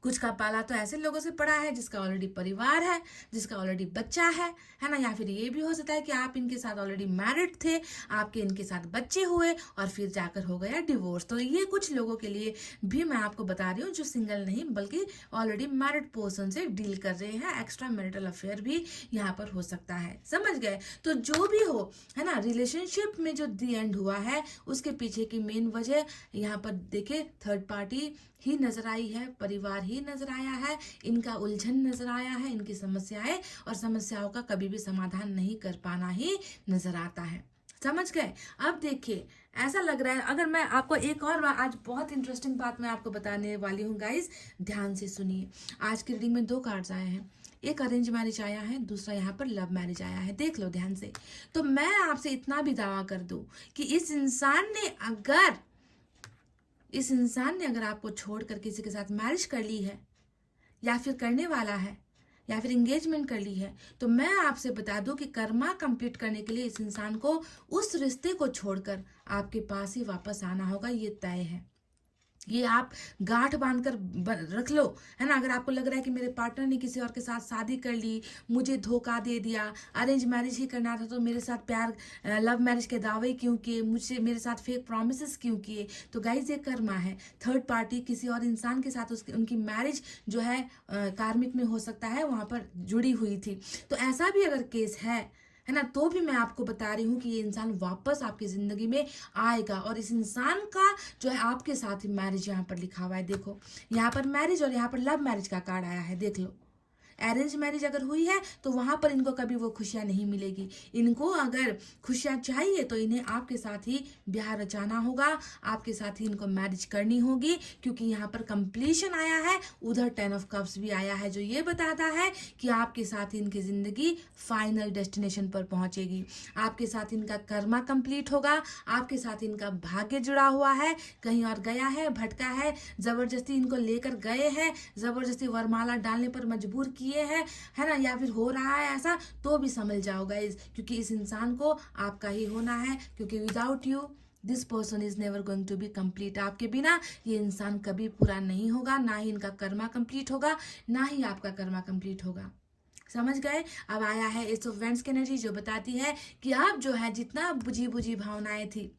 कुछ का पाला तो ऐसे लोगों से पड़ा है जिसका ऑलरेडी परिवार है, जिसका ऑलरेडी बच्चा है ना, या फिर ये भी हो सकता है कि आप इनके साथ ऑलरेडी मैरिड थे, आपके इनके साथ बच्चे हुए और फिर जाकर हो गया डिवोर्स। तो ये कुछ लोगों के लिए भी मैं आपको बता रही हूँ जो सिंगल नहीं बल्कि ऑलरेडी मैरिड पर्सन से डील कर रहे हैं, एक्स्ट्रा मैरिटल अफेयर भी यहाँ पर हो सकता है। समझ गए? तो जो भी हो, है ना, रिलेशनशिप में जो दी एंड हुआ है उसके पीछे की मेन वजह यहाँ पर देखिए थर्ड पार्टी ही नजर आई है, परिवार ही नजर आया है, इनका उलझन नजर आया है, इनकी समस्याएं और समस्याओं का कभी भी समाधान नहीं कर पाना ही नजर आता है। समझ गए? अब देखिए, ऐसा लग रहा है, अगर मैं आपको एक और आज बहुत इंटरेस्टिंग बात मैं आपको बताने वाली हूँ गाइस, ध्यान से सुनिए। आज की रीडिंग में 2 कार्ड्स आए हैं, एक अरेंज मैरिज आया है, दूसरा यहाँ पर लव मैरिज आया है। देख लो ध्यान से। तो मैं आपसे इतना भी दावा कर दूं कि इस इंसान ने अगर आपको छोड़कर किसी के साथ मैरिज कर ली है, या फिर करने वाला है, या फिर एंगेजमेंट कर ली है, तो मैं आपसे बता दूं कि कर्मा कंप्लीट करने के लिए इस इंसान को उस रिश्ते को छोड़कर आपके पास ही वापस आना होगा, ये तय है। ये आप गांठ बांध कर रख लो, है ना। अगर आपको लग रहा है कि मेरे पार्टनर ने किसी और के साथ शादी कर ली, मुझे धोखा दे दिया, अरेंज मैरिज ही करना था तो मेरे साथ प्यार लव मैरिज के दावे क्यों किए, मुझसे मेरे साथ फेक प्रॉमिसेस क्यों किए, तो गाइज ये कर्मा है। थर्ड पार्टी किसी और इंसान के साथ उनकी मैरिज जो है कार्मिक में हो सकता है, वहां पर जुड़ी हुई थी। तो ऐसा भी अगर केस है ना, तो भी मैं आपको बता रही हूँ कि ये इंसान वापस आपकी जिंदगी में आएगा। और इस इंसान का जो है आपके साथ ही मैरिज यहाँ पर लिखा हुआ है। देखो यहाँ पर मैरिज और यहाँ पर लव मैरिज का कार्ड आया है। देख लो, अरेंज मैरिज अगर हुई है तो वहां पर इनको कभी वो खुशियां नहीं मिलेगी। इनको अगर खुशियां चाहिए तो इन्हें आपके साथ ही ब्याह रचाना होगा, आपके साथ ही इनको मैरिज करनी होगी, क्योंकि यहाँ पर कंप्लीशन आया है, उधर 10 ऑफ कप्स भी आया है, जो ये बताता है कि आपके साथ ही इनकी जिंदगी फाइनल डेस्टिनेशन पर पहुंचेगी। आपके साथ इनका कर्मा कंप्लीट होगा, आपके साथ इनका भाग्य जुड़ा हुआ है, कहीं और गया है, भटका है, जबरदस्ती इनको लेकर गए हैं, जबरदस्ती वरमाला डालने पर मजबूर किए हैं, है ना, या फिर हो रहा है ऐसा, तो भी समझ जाओ गाइस, क्योंकि इस इंसान को आपका ही होना है, क्योंकि without you this person is never going to be complete. आपके बिना ये इंसान कभी पूरा नहीं होगा, ना ही इनका कर्मा कंप्लीट होगा, ना ही आपका कर्मा कंप्लीट होगा। समझ गए? अब आया है एस ऑफ वेंड्स की एनर्जी, जो बताती है कि आप जो है जितना बुझी बुझी भावनाएं थी,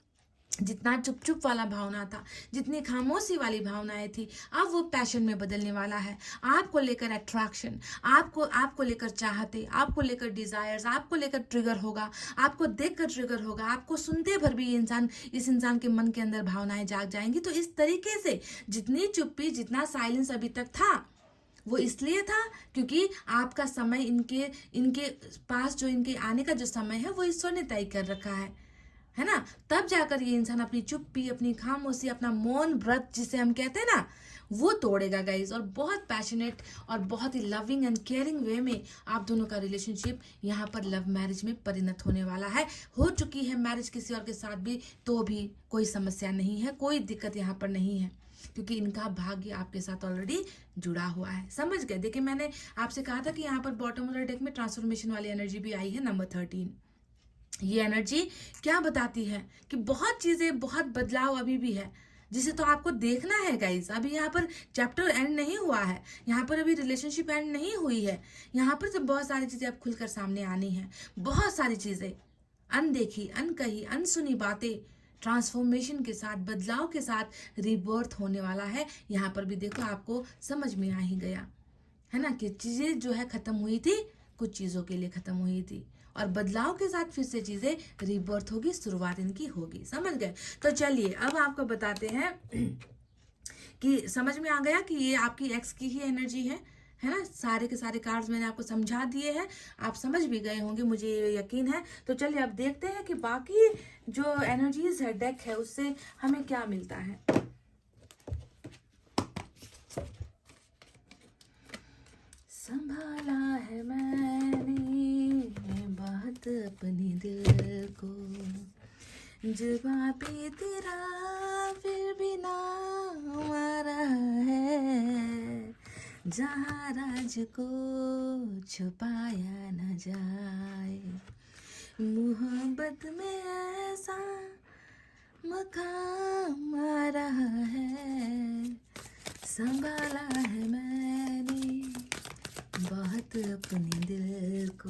जितना चुप चुप वाला भावना था, जितनी खामोशी वाली भावनाएं थी, अब वो पैशन में बदलने वाला है। आपको लेकर अट्रैक्शन, आपको लेकर चाहते, आपको लेकर डिजायर्स, आपको लेकर ट्रिगर होगा, आपको देखकर ट्रिगर होगा, आपको सुनते भर भी इस इंसान के मन के अंदर भावनाएं जाग जाएंगी। तो इस तरीके से जितनी चुप्पी, जितना साइलेंस अभी तक था, वो इसलिए था क्योंकि आपका समय इनके पास जो इनके आने का जो समय है वो ईश्वर ने तय कर रखा है ना। तब जाकर ये इंसान अपनी चुप्पी, अपनी खामोशी, अपना मौन व्रत जिसे हम कहते हैं ना, वो तोड़ेगा गाइज। और बहुत पैशनेट और बहुत ही लविंग एंड केयरिंग वे में आप दोनों का रिलेशनशिप यहाँ पर लव मैरिज में परिणत होने वाला है। हो चुकी है मैरिज किसी और के साथ भी, तो भी कोई समस्या नहीं है, कोई दिक्कत यहाँ पर नहीं है, क्योंकि इनका भाग्य आपके साथ ऑलरेडी जुड़ा हुआ है। समझ गए? देखिए, मैंने आपसे कहा था कि यहाँ पर बॉटम वाले डेक में ट्रांसफॉर्मेशन वाली एनर्जी भी आई है, नंबर 13। ये एनर्जी क्या बताती है कि बहुत चीजें, बहुत बदलाव अभी भी है, जिसे तो आपको देखना है गाइस। अभी यहाँ पर चैप्टर एंड नहीं हुआ है, यहाँ पर अभी रिलेशनशिप एंड नहीं हुई है, यहाँ पर तो बहुत सारी चीजें अब खुलकर सामने आनी है। बहुत सारी चीजें, अनदेखी, अनकही, अनसुनी बातें ट्रांसफॉर्मेशन के साथ, बदलाव के साथ रीबर्थ होने वाला है। यहाँ पर भी देखो, आपको समझ में आ ही गया है ना कि चीजें जो है खत्म हुई थी, कुछ चीजों के लिए खत्म हुई थी, और बदलाव के साथ फिर से चीजें रीबर्थ होगी, शुरुआत इनकी होगी। समझ गए? तो चलिए अब आपको बताते हैं कि समझ में आ गया कि ये आपकी एक्स की ही एनर्जी है ना। सारे के सारे कार्ड्स मैंने आपको समझा दिए हैं, आप समझ भी गए होंगे, मुझे यकीन है। तो चलिए अब देखते हैं कि बाकी जो एनर्जीज है, डेक है, उससे हमें क्या मिलता है। संभाला है मैंने बात अपने दिल को, जुबां पे तेरा फिर भी नाम आ रहा है, जहाँ राज को छुपाया न जाए, मोहब्बत में ऐसा मकाम आ रहा है, संभाला है मैंने बहुत अपने दिल को।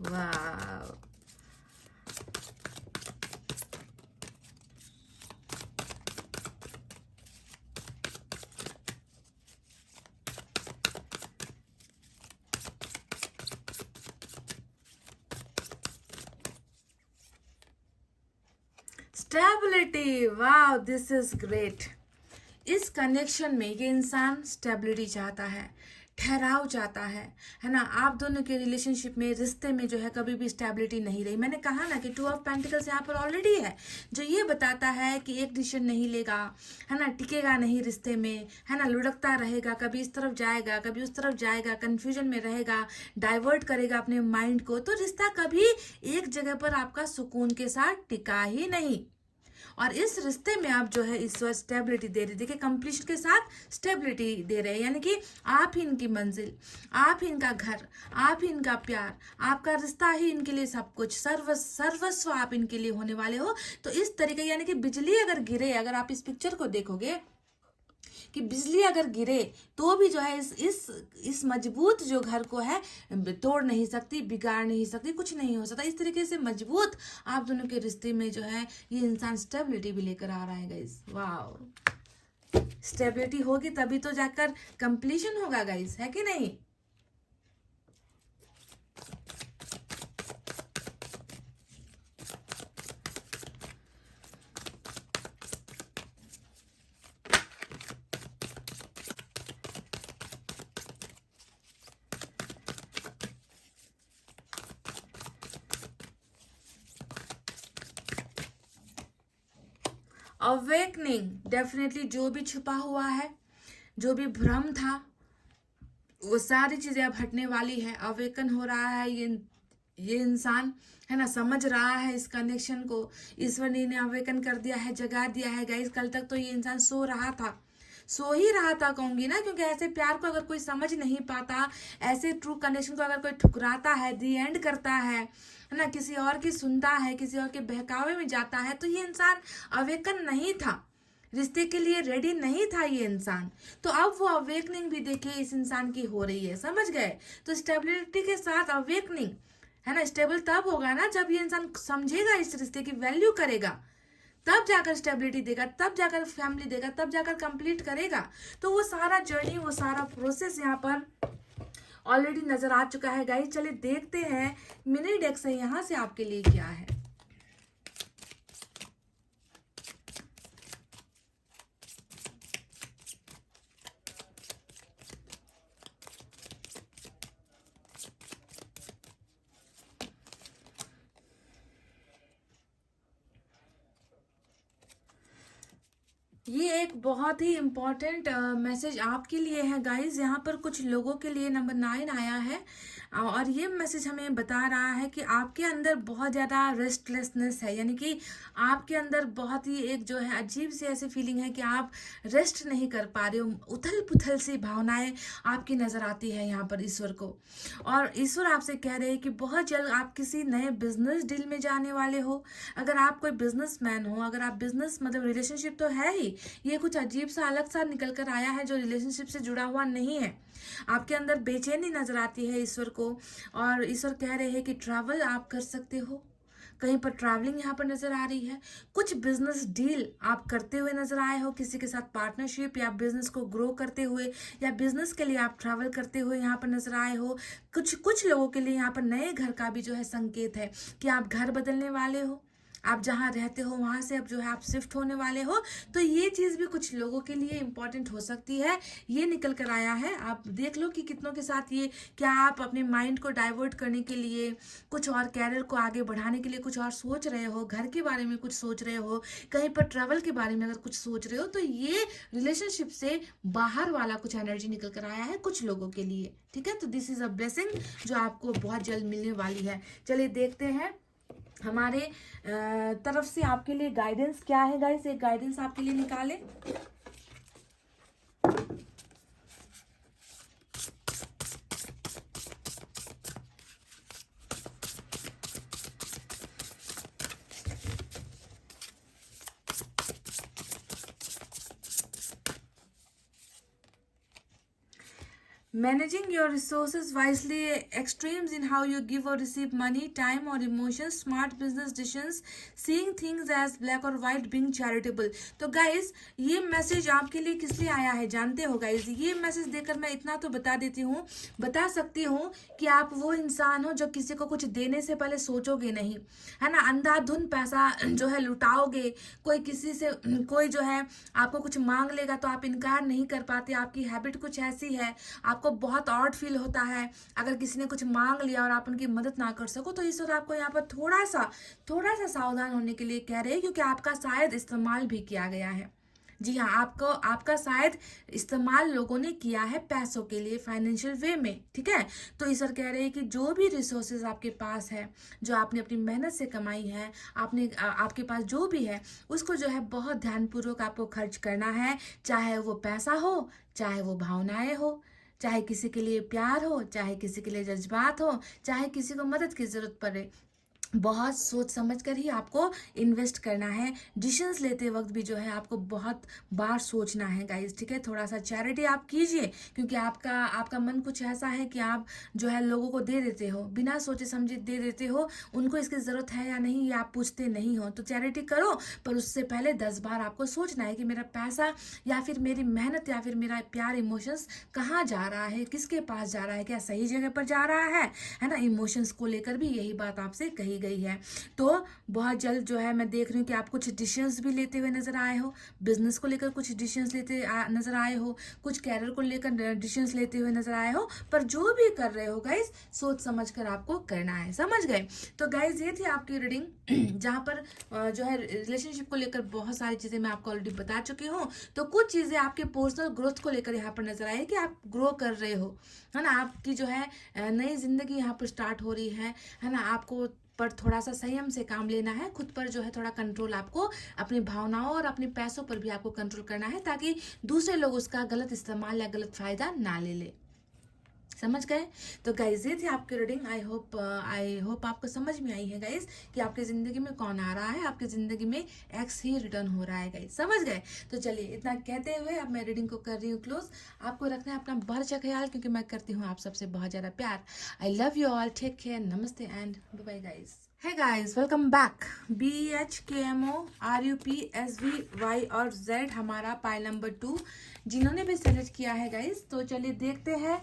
वाह, स्टेबिलिटी, वाह, दिस इज ग्रेट। इस कनेक्शन में ये इंसान स्टेबिलिटी चाहता है, ठहराव चाहता है ना। आप दोनों के रिलेशनशिप में, रिश्ते में जो है कभी भी स्टेबिलिटी नहीं रही। मैंने कहा ना कि 2 ऑफ पेंटिकल्स यहाँ पर ऑलरेडी है, जो ये बताता है कि एक डिसीजन नहीं लेगा, है ना, टिकेगा नहीं रिश्ते में, है ना, लुढ़कता रहेगा, कभी इस तरफ जाएगा कभी उस तरफ जाएगा, कंफ्यूजन में रहेगा, डाइवर्ट करेगा अपने माइंड को, तो रिश्ता कभी एक जगह पर आपका सुकून के साथ टिका ही नहीं। और इस रिश्ते में आप जो है ईश्वर स्टेबिलिटी दे रहे, देखिए कंप्लीशन के साथ स्टेबिलिटी दे रहे हैं, यानी कि आप ही इनकी मंजिल, आप ही इनका घर, आप ही इनका प्यार, आपका रिश्ता ही इनके लिए सब कुछ, सर्वस्व आप इनके लिए होने वाले हो। तो इस तरीके, यानी कि बिजली अगर गिरे, अगर आप इस पिक्चर को देखोगे कि बिजली अगर गिरे तो भी जो है इस मजबूत जो घर को है तोड़ नहीं सकती, बिगाड़ नहीं सकती, कुछ नहीं हो सकता। इस तरीके से मजबूत आप दोनों के रिश्ते में जो है ये इंसान स्टेबिलिटी भी लेकर आ रहा है गाइस। वाह, स्टेबिलिटी होगी तभी तो जाकर कंप्लीशन होगा गाइस, है कि नहीं। अवेकनिंग डेफिनेटली, जो भी छुपा हुआ है, जो भी भ्रम था, वो सारी चीजें अब हटने वाली है। अवेकन हो रहा है ये इंसान, है ना, समझ रहा है इस कनेक्शन को। ईश्वर ने अवेकन कर दिया है, जगा दिया है गाइस। कल तक तो ये इंसान सो रहा था, सो ही रहा था कहूंगी ना, क्योंकि ऐसे प्यार को अगर कोई समझ नहीं पाता, ऐसे ट्रू कनेक्शन को अगर कोई ठुकराता है, दी एंड करता है ना, किसी और की सुनता है, किसी और के बहकावे में जाता है, तो ये इंसान अवेकन नहीं था, रिश्ते के लिए रेडी नहीं था ये इंसान। तो अब वो अवेकनिंग भी देखिए इस इंसान की हो रही है, समझ गए। तो स्टेबिलिटी के साथ अवेकनिंग, है ना, स्टेबल तब होगा ना जब ये इंसान समझेगा, इस रिश्ते की वैल्यू करेगा, तब जाकर स्टेबिलिटी देगा, तब जाकर फैमिली देगा, तब जाकर कंप्लीट करेगा। तो वो सारा जर्नी, वो सारा प्रोसेस यहाँ पर ऑलरेडी नजर आ चुका है गाइस। चलिए देखते हैं मिनी डेक से यहाँ से आपके लिए क्या है। ये एक बहुत ही इम्पॉर्टेंट मैसेज आपके लिए है गाइस। यहाँ पर कुछ लोगों के लिए नंबर 9 आया है, और ये मैसेज हमें बता रहा है कि आपके अंदर बहुत ज़्यादा रेस्टलेसनेस है, यानी कि आपके अंदर बहुत ही एक जो है अजीब सी ऐसी फीलिंग है कि आप रेस्ट नहीं कर पा रहे हो, उथल पुथल सी भावनाएं आपकी नज़र आती है यहाँ पर ईश्वर को। और ईश्वर आपसे कह रहे हैं कि बहुत जल्द आप किसी नए बिजनेस डील में जाने वाले हो। अगर आप कोई बिजनेसमैन हो, अगर आप बिजनेस मतलब रिलेशनशिप तो है ही, ये कुछ अजीब सा अलग सा निकल कर आया है जो रिलेशनशिप से जुड़ा हुआ नहीं है। आपके अंदर बेचैनी नजर आती है ईश्वर को, और ईश्वर कह रहे हैं कि ट्रैवल आप कर सकते हो, कहीं पर ट्रैवलिंग यहाँ पर नजर आ रही है। कुछ बिजनेस डील आप करते हुए नजर आए हो, किसी के साथ पार्टनरशिप या बिजनेस को ग्रो करते हुए, या बिजनेस के लिए आप ट्रैवल करते हुए यहाँ पर नजर आए हो। कुछ लोगों के लिए यहाँ पर नए घर का भी जो है संकेत है कि आप घर बदलने वाले हो, आप जहाँ रहते हो वहाँ से अब जो है आप शिफ्ट होने वाले हो। तो ये चीज़ भी कुछ लोगों के लिए इम्पॉर्टेंट हो सकती है, ये निकल कर आया है। आप देख लो कि कितनों के साथ ये, क्या आप अपने माइंड को डाइवर्ट करने के लिए, कुछ और कैरियर को आगे बढ़ाने के लिए कुछ और सोच रहे हो, घर के बारे में कुछ सोच रहे हो, कहीं पर ट्रैवल के बारे में अगर कुछ सोच रहे हो, तो ये रिलेशनशिप से बाहर वाला कुछ एनर्जी निकल कर आया है कुछ लोगों के लिए, ठीक है। तो दिस इज अ ब्लेसिंग जो आपको बहुत जल्द मिलने वाली है। चलिए देखते हैं हमारे तरफ से आपके लिए गाइडेंस क्या है गाइस। एक गाइडेंस आपके लिए निकाले। Managing your resources wisely, extremes in how you give or receive money, time or emotions, smart business decisions, seeing things as black और व्हाइट, बीइंग चैरिटेबल। तो गाइज ये मैसेज आपके लिए किस लिए आया है जानते हो गाइज? ये मैसेज देकर मैं इतना तो बता सकती हूँ कि आप वो इंसान हो जो किसी को कुछ देने से पहले सोचोगे नहीं, है ना। अंधाधुन पैसा जो है लुटाओगे, कोई किसी से कोई जो है आपको कुछ मांग लेगा तो आप इनकार नहीं कर पाते। आपकी हैबिट कुछ ऐसी है, आपको बहुत ऑड फील होता है अगर किसी ने कुछ मांग लिया और आप उनकी मदद ना कर सको। तो ईश्वर आपको यहाँ पर थोड़ा सा सावधान होने के लिए कह रहे हैं, क्योंकि आपका शायद इस्तेमाल भी किया गया है। जी हाँ, आपका शायद इस्तेमाल लोगों ने किया है पैसों के लिए, फाइनेंशियल वे में, ठीक है। तो ईश्वर कह रहे हैं कि जो भी रिसोर्सेज आपके पास है, जो आपने अपनी मेहनत से कमाई है, आपके पास जो भी है, उसको जो है बहुत ध्यानपूर्वक आपको खर्च करना है। चाहे वो पैसा हो, चाहे वो भावनाएं हो, चाहे किसी के लिए प्यार हो, चाहे किसी के लिए जज्बात हो, चाहे किसी को मदद की जरूरत पड़े, बहुत सोच समझ कर ही आपको इन्वेस्ट करना है। डिसीजंस लेते वक्त भी जो है आपको बहुत बार सोचना है गाइस, ठीक है। थोड़ा सा चैरिटी आप कीजिए, क्योंकि आपका मन कुछ ऐसा है कि आप जो है लोगों को दे देते हो, बिना सोचे समझे दे देते हो, उनको इसकी ज़रूरत है या नहीं ये आप पूछते नहीं हो। तो चैरिटी करो, पर उससे पहले 10 बार आपको सोचना है कि मेरा पैसा या फिर मेरी मेहनत या फिर मेरा प्यार, इमोशंस कहाँ जा रहा है, किसके पास जा रहा है, क्या सही जगह पर जा रहा है ना। इमोशंस को लेकर भी यही बात आपसे कही गई है। तो बहुत जल्द जो है मैं देख रही हूँ कि आप कुछ डिसीजंस भी लेते हुए नजर आए हो, बिजनेस को लेकर कुछ डिसीजंस नजर आए हो, कुछ कैरियर को लेकर डिसीजंस लेते हुए नजर आए हो। पर जो भी कर रहे हो गाइस, सोच समझ कर आपको करना है, समझ गए। तो गाइस ये थी आपकी रीडिंग, जहाँ पर जो है रिलेशनशिप को लेकर बहुत सारी चीजें मैं आपको ऑलरेडी बता चुकी हूँ। तो कुछ चीजें आपके पर्सनल ग्रोथ को लेकर यहाँ पर नजर आई कि आप ग्रो कर रहे हो, है ना। आपकी जो है नई जिंदगी यहाँ पर स्टार्ट हो रही है ना। आपको पर थोड़ा सा संयम से काम लेना है, खुद पर जो है थोड़ा कंट्रोल, आपको अपनी भावनाओं और अपने पैसों पर भी आपको कंट्रोल करना है, ताकि दूसरे लोग उसका गलत इस्तेमाल या गलत फायदा ना ले। समझ गए। तो गाइज ये थी आपकी रीडिंग। आई होप आपको समझ में आई है गाइज कि आपकी जिंदगी में कौन आ रहा है, आपकी जिंदगी में एक्स ही रिटर्न हो रहा है गाइज, समझ गए। तो चलिए इतना कहते हुए अब मैं रीडिंग को कर रही हूँ क्लोज। आपको रखना है अपना बहुत अच्छा ख्याल, क्योंकि मैं करती हूँ आप सबसे बहुत ज्यादा प्यार। I love you all, take care, namaste and bye bye guys. Hi guys, welcome back. BHKMORUPSVY और Z हमारा पाइल नंबर 2 जिन्होंने भी सेलेक्ट किया है गाइज। तो चलिए देखते हैं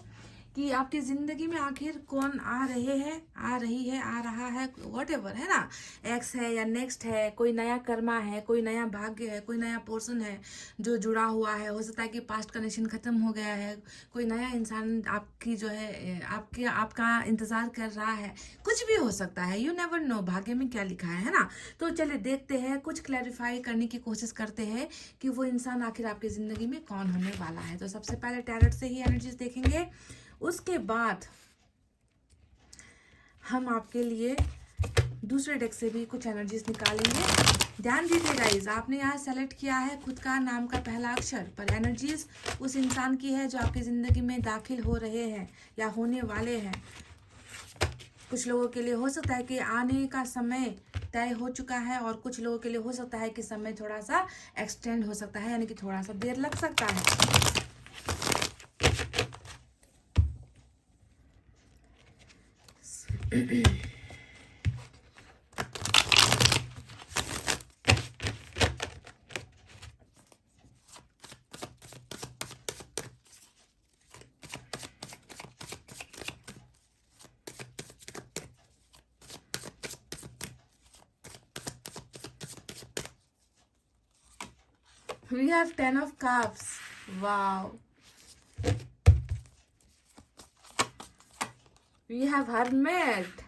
कि आपकी जिंदगी में आखिर कौन आ रहे हैं, आ रही है, आ रहा है, व्हाटएवर, है ना। एक्स है या नेक्स्ट है, कोई नया कर्मा है, कोई नया भाग्य है, कोई नया पोर्सन है जो जुड़ा हुआ है। हो सकता है कि पास्ट कनेक्शन खत्म हो गया है, कोई नया इंसान आपकी जो है आपका इंतजार कर रहा है, कुछ भी हो सकता है। यू नेवर नो भाग्य में क्या लिखा है ना। तो चलिए देखते हैं, कुछ क्लैरिफाई करने की कोशिश करते हैं कि वो इंसान आखिर आपकी जिंदगी में कौन होने वाला है। तो सबसे पहले टैरोट से ही एनर्जीज देखेंगे, उसके बाद हम आपके लिए दूसरे डेक से भी कुछ एनर्जीज निकालेंगे। ध्यान दीजिए गाइज, आपने यहाँ सेलेक्ट किया है खुद का नाम का पहला अक्षर, पर एनर्जीज उस इंसान की है जो आपकी जिंदगी में दाखिल हो रहे हैं या होने वाले हैं। कुछ लोगों के लिए हो सकता है कि आने का समय तय हो चुका है, और कुछ लोगों के लिए हो सकता है कि समय थोड़ा सा एक्सटेंड हो सकता है, यानी कि थोड़ा सा देर लग सकता है। We have 10 of Cups. Wow. We have Hermit.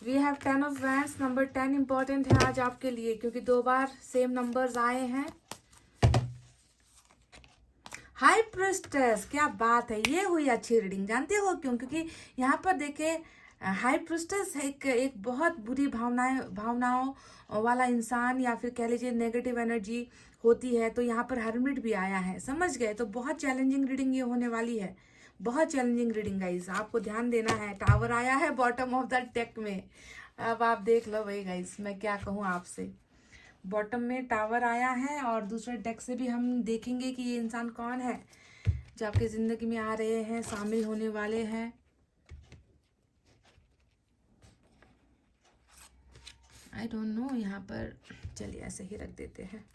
We have 10 of Wands. Number 10 important है आज आपके लिए, क्योंकि 2 बार सेम नंबर्स आए हैं। हाई प्रिस्टेस, क्या बात है, ये हुई अच्छी रीडिंग। जानते हो क्यों? क्योंकि यहाँ पर देखे हाई प्रिस्टेस एक बहुत बुरी भावनाओं वाला इंसान, या फिर कह लीजिए नेगेटिव एनर्जी होती है। तो यहाँ पर हर्मिट भी आया है, समझ गए। तो बहुत चैलेंजिंग रीडिंग ये होने वाली है, बहुत चैलेंजिंग रीडिंग गाइस, आपको ध्यान देना है। टावर आया है बॉटम ऑफ द डेक में, अब आप देख लो भाई गाइस, मैं क्या कहूँ आपसे। बॉटम में टावर आया है, और दूसरे डेक से भी हम देखेंगे कि ये इंसान कौन है जो आपकी जिंदगी में आ रहे हैं, शामिल होने वाले हैं। आई डोंट नो यहाँ पर, चलिए ऐसे ही रख देते हैं।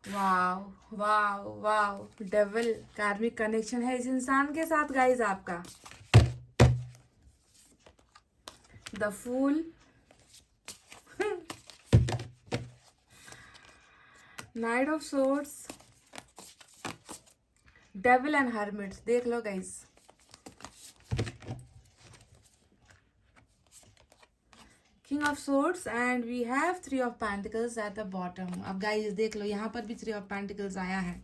वाव वाव वाव, डेविल कार्मिक कनेक्शन है इस इंसान के साथ गाइस आपका। The fool, knight of swords, devil and hermits, देख लो guys. King of swords and we have three of pentacles at the bottom. अब गाइस देख लो यहाँ पर भी थ्री ऑफ पेंटिकल्स आया है।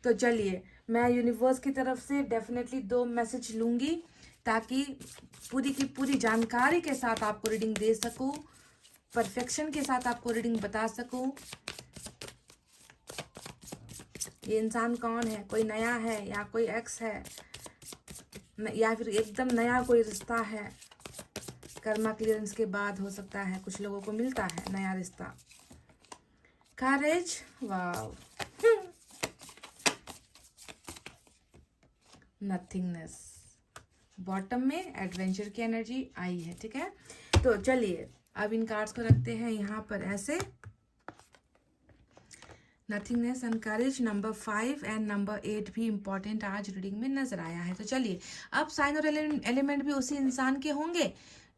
तो चलिए मैं यूनिवर्स की तरफ से डेफिनेटली 2 मैसेज लूंगी ताकि पूरी की पूरी जानकारी के साथ आपको रीडिंग दे सकूं, परफेक्शन के साथ आपको रीडिंग बता सकूं। ये इंसान कौन है, कोई नया है या कोई एक्स है या फिर एकदम नया कोई रिश्ता है। कर्मा क्लियरेंस के बाद हो सकता है कुछ लोगों को मिलता है नया रिश्ता। करेज, वाव, नथिंगनेस, बॉटम में एडवेंचर की एनर्जी आई है। ठीक है, तो चलिए अब इन कार्ड्स को रखते हैं यहाँ पर ऐसे। Nothingness and courage, number 5 and number 8 भी इंपॉर्टेंट आज रीडिंग में नजर आया है। तो चलिए अब साइन और एलिमेंट भी उसी इंसान के होंगे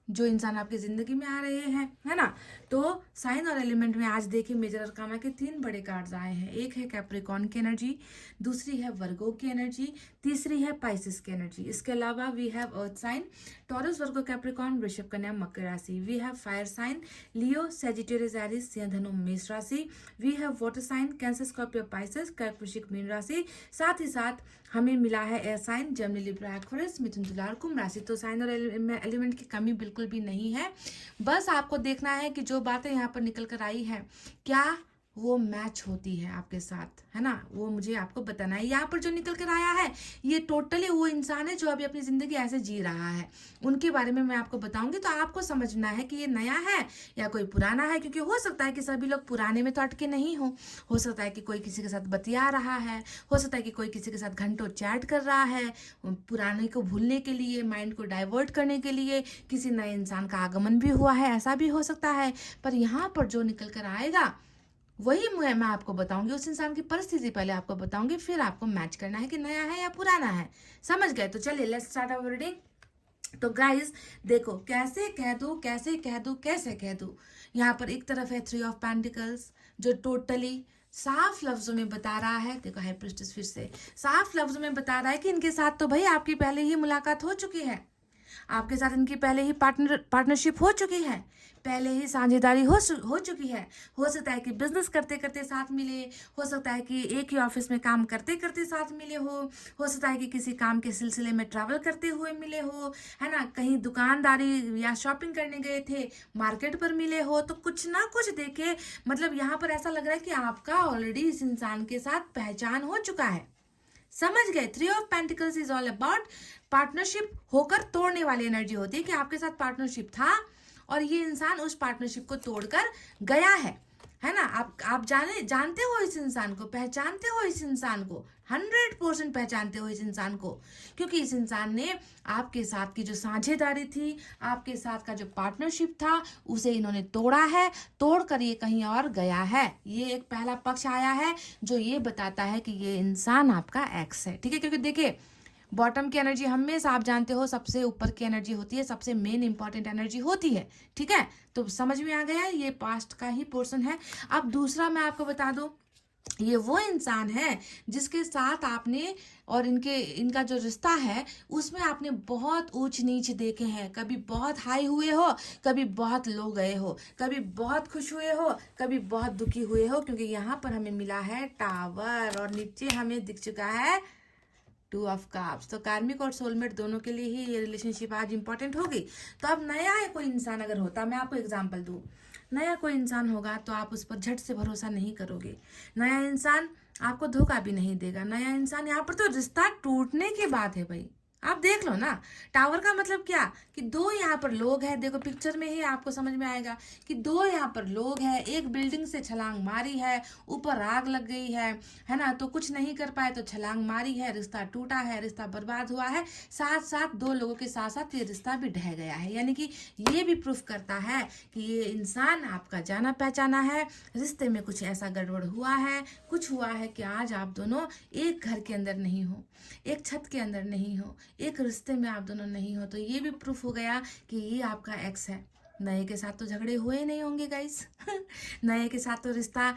जो इंसान आपकी जिंदगी में आ रहे हैं, है ना। तो साइन और एलिमेंट में आज देखिए मेजर अरकाना के 3 बड़े कार्ड्स आए हैं। एक है कैप्रिकॉर्न की एनर्जी, दूसरी है वर्गो की एनर्जी, तीसरी है पाइसिस की एनर्जी। इसके अलावा we have earth sign, Taurus, Virgo, Capricorn, वृषभ, कन्या, मकर राशि। We have fire sign, Leo, Sagittarius, Aries, सिंह, धनु, मेष राशि। We have water sign, Cancer, Scorpio, Pisces, कर्क, वृश्चिक, मीन राशि। साथ ही साथ हमें मिला है air sign, Gemini, Libra, Aquarius, मिथुन, तुला, कुंभ राशि। तो साइन और एलिमेंट की कमी बिल्कुल भी नहीं है। बस आपको देखना है कि जो बातें यहाँ पर निकल कर आई है क्या वो मैच होती है आपके साथ, है ना। वो मुझे आपको बताना है। यहाँ पर जो निकल कर आया है ये टोटली वो इंसान है जो अभी अपनी जिंदगी ऐसे जी रहा है, उनके बारे में मैं आपको बताऊंगी। तो आपको समझना है कि ये नया है या कोई पुराना है, क्योंकि हो सकता है कि सभी लोग पुराने में तो अटके नहीं हो सकता है कि कोई किसी के साथ बतिया रहा है, हो सकता है कि कोई किसी के साथ घंटों चैट कर रहा है, पुराने को भूलने के लिए, माइंड को डाइवर्ट करने के लिए किसी नए इंसान का आगमन भी हुआ है, ऐसा भी हो सकता है। पर यहाँ पर जो निकल कर आएगा वही मैं आपको बताऊंगी, उस इंसान की परिस्थिति पहले आपको बताऊंगी, फिर आपको मैच करना है कि नया है या पुराना है। समझ गए? तो चलिए लेट्स स्टार्ट आवर रीडिंग। तो गाइस देखो कैसे कह दूं, कैसे कह दूं, कैसे कह दूं। यहाँ पर एक तरफ है 3 ऑफ पेंटिकल्स जो टोटली साफ लफ्जों में बता रहा है। देखो हाई प्रीस्टेस फिर से साफ लफ्जों में बता रहा है कि इनके साथ तो भाई आपकी पहले ही मुलाकात हो चुकी है, आपके साथ इनकी पहले ही पार्टनरशिप हो चुकी है, पहले ही साझेदारी हो चुकी है। हो सकता है कि बिजनेस करते करते साथ मिले, हो सकता है कि एक ही ऑफिस में काम करते करते साथ मिले हो सकता है कि किसी काम के सिलसिले में ट्रैवल करते हुए मिले हो, है ना, कहीं दुकानदारी या शॉपिंग करने गए थे, मार्केट पर मिले हो। तो कुछ ना कुछ देखे, मतलब यहाँ पर ऐसा लग रहा है कि आपका ऑलरेडी इस इंसान के साथ पहचान हो चुका है। समझ गए? 3 of pentacles is all about partnership होकर तोड़ने वाली एनर्जी होती है कि आपके साथ पार्टनरशिप था और ये इंसान उस पार्टनरशिप को तोड़कर गया है ना। आप जानते हो इस इंसान को, पहचानते हो इस इंसान को, 100% पहचानते हो इस इंसान को, क्योंकि इस इंसान ने आपके साथ की जो साझेदारी थी, आपके साथ का जो पार्टनरशिप था, उसे इन्होंने तोड़ा है, तोड़कर ये कहीं और गया है। ये एक पहला पक्ष आया है जो ये बताता है कि ये इंसान आपका एक्स है। ठीक है, क्योंकि देखिए बॉटम की एनर्जी हमेशा आप जानते हो सबसे ऊपर की एनर्जी होती है, सबसे मेन इंपॉर्टेंट एनर्जी होती है। ठीक है, तो समझ में आ गया, ये पास्ट का ही पोर्शन है। अब दूसरा मैं आपको बता दूं, ये वो इंसान है जिसके साथ आपने और इनका जो रिश्ता है उसमें आपने बहुत ऊंच नीच देखे हैं। कभी बहुत हाई हुए हो, कभी बहुत लो गए हो, कभी बहुत खुश हुए हो, कभी बहुत दुखी हुए हो, क्योंकि यहाँ पर हमें मिला है टावर और नीचे हमें दिख चुका है 2 ऑफ कप्स। तो कार्मिक और सोलमेट दोनों के लिए ही ये रिलेशनशिप आज इंपॉर्टेंट होगी। तो अब नया है कोई इंसान अगर होता, मैं आपको एग्जांपल दूं, नया कोई इंसान होगा तो आप उस पर झट से भरोसा नहीं करोगे। नया इंसान आपको धोखा भी नहीं देगा। नया इंसान, यहाँ पर तो रिश्ता टूटने की बात है भाई, आप देख लो ना। टावर का मतलब क्या कि दो यहाँ पर लोग हैं, देखो पिक्चर में ही आपको समझ में आएगा कि दो यहाँ पर लोग हैं, एक बिल्डिंग से छलांग मारी है, ऊपर आग लग गई है ना, तो कुछ नहीं कर पाए तो छलांग मारी है, रिश्ता टूटा है, रिश्ता बर्बाद हुआ है, साथ साथ दो लोगों के साथ साथ ये रिश्ता भी ढह गया है। यानी कि ये भी प्रूफ करता है कि ये इंसान आपका जाना पहचाना है, रिश्ते में कुछ ऐसा गड़बड़ हुआ है, कुछ हुआ है कि आज आप दोनों एक घर के अंदर नहीं हो, एक छत के अंदर नहीं हो, एक रिश्ते में आप दोनों नहीं हो। तो ये भी प्रूफ हो गया कि ये आपका एक्स है। नए के साथ तो झगड़े हुए नहीं होंगे गाइस नए के साथ तो रिश्ता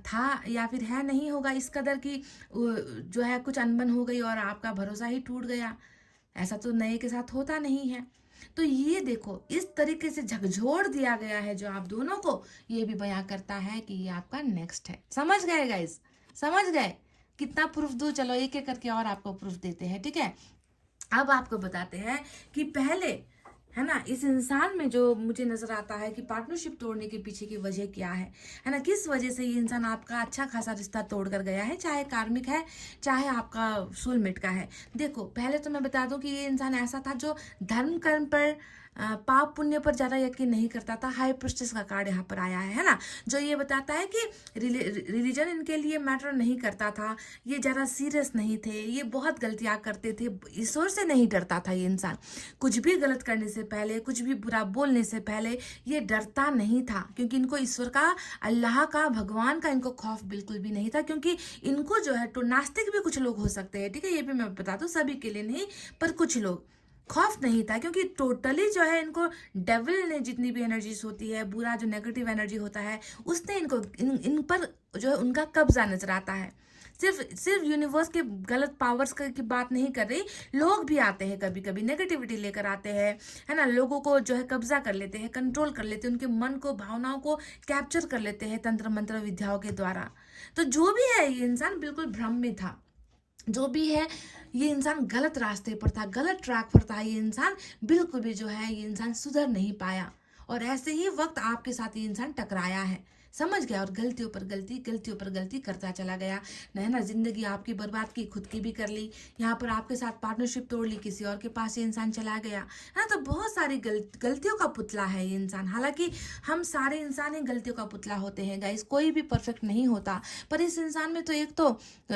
था या फिर है नहीं होगा इस कदर की जो है कुछ अनबन हो गई और आपका भरोसा ही टूट गया। ऐसा तो नए के साथ होता नहीं है। तो ये देखो इस तरीके से झकझोर दिया गया है जो आप दोनों को, ये भी बयां करता है कि ये आपका नेक्स्ट है। समझ गए गाइस, समझ गए? कितना प्रूफ दूं? चलो एक एक करके और आपको प्रूफ देते हैं, ठीक है। अब आपको बताते हैं कि पहले, है ना, इस इंसान में जो मुझे नजर आता है कि पार्टनरशिप तोड़ने के पीछे की वजह क्या है ना, किस वजह से ये इंसान आपका अच्छा खासा रिश्ता तोड़ कर गया है, चाहे कार्मिक है चाहे आपका सोलमेट का है। देखो पहले तो मैं बता दूं कि ये इंसान ऐसा था जो धर्म कर्म पर पाप पुण्य पर ज्यादा यकीन नहीं करता था। हाई प्रिस्टेस का कार्ड यहाँ पर आया है ना, जो ये बताता है कि रिलीजन इनके लिए मैटर नहीं करता था, ये ज्यादा सीरियस नहीं थे, ये बहुत गलतियां करते थे, ईश्वर से नहीं डरता था ये इंसान। कुछ भी गलत करने से पहले, कुछ भी बुरा बोलने से पहले ये डरता नहीं था, क्योंकि इनको ईश्वर का, अल्लाह का, भगवान का इनको खौफ बिल्कुल भी नहीं था। क्योंकि इनको जो है तो नास्तिक भी कुछ लोग हो सकते हैं, ठीक है, ये भी मैं बता दूं, सभी के लिए नहीं, पर कुछ लोग खौफ नहीं था, क्योंकि टोटली जो है इनको डेविल ने जितनी भी एनर्जीज होती है, बुरा जो नेगेटिव एनर्जी होता है, उसने इनको इन पर जो है उनका कब्जा नजर आता है। सिर्फ यूनिवर्स के गलत पावर्स की बात नहीं कर रही, लोग भी आते हैं कभी कभी नेगेटिविटी लेकर आते हैं, है ना, लोगों को जो है कब्जा कर लेते हैं, कंट्रोल कर लेते हैं, उनके मन को, भावनाओं को कैप्चर कर लेते हैं तंत्र मंत्र विद्याओं के द्वारा। तो जो भी है ये इंसान बिल्कुल भ्रम में था, जो भी है ये इंसान गलत रास्ते पर था, गलत ट्रैक पर था। ये इंसान बिल्कुल भी जो है ये इंसान सुधर नहीं पाया, और ऐसे ही वक्त आपके साथ ये इंसान टकराया है, समझ गया, और गलतियों पर गलती, गलतियों पर गलती करता चला गया, है ना। जिंदगी आपकी बर्बाद की, खुद की भी कर ली, यहाँ पर आपके साथ पार्टनरशिप तोड़ ली, किसी और के पास ये इंसान चला गया, है ना। तो बहुत सारी गलतियों का पुतला है ये इंसान। हालांकि हम सारे इंसान ही गलतियों का पुतला होते हैं गाइस, कोई भी परफेक्ट नहीं होता, पर इस इंसान में तो एक तो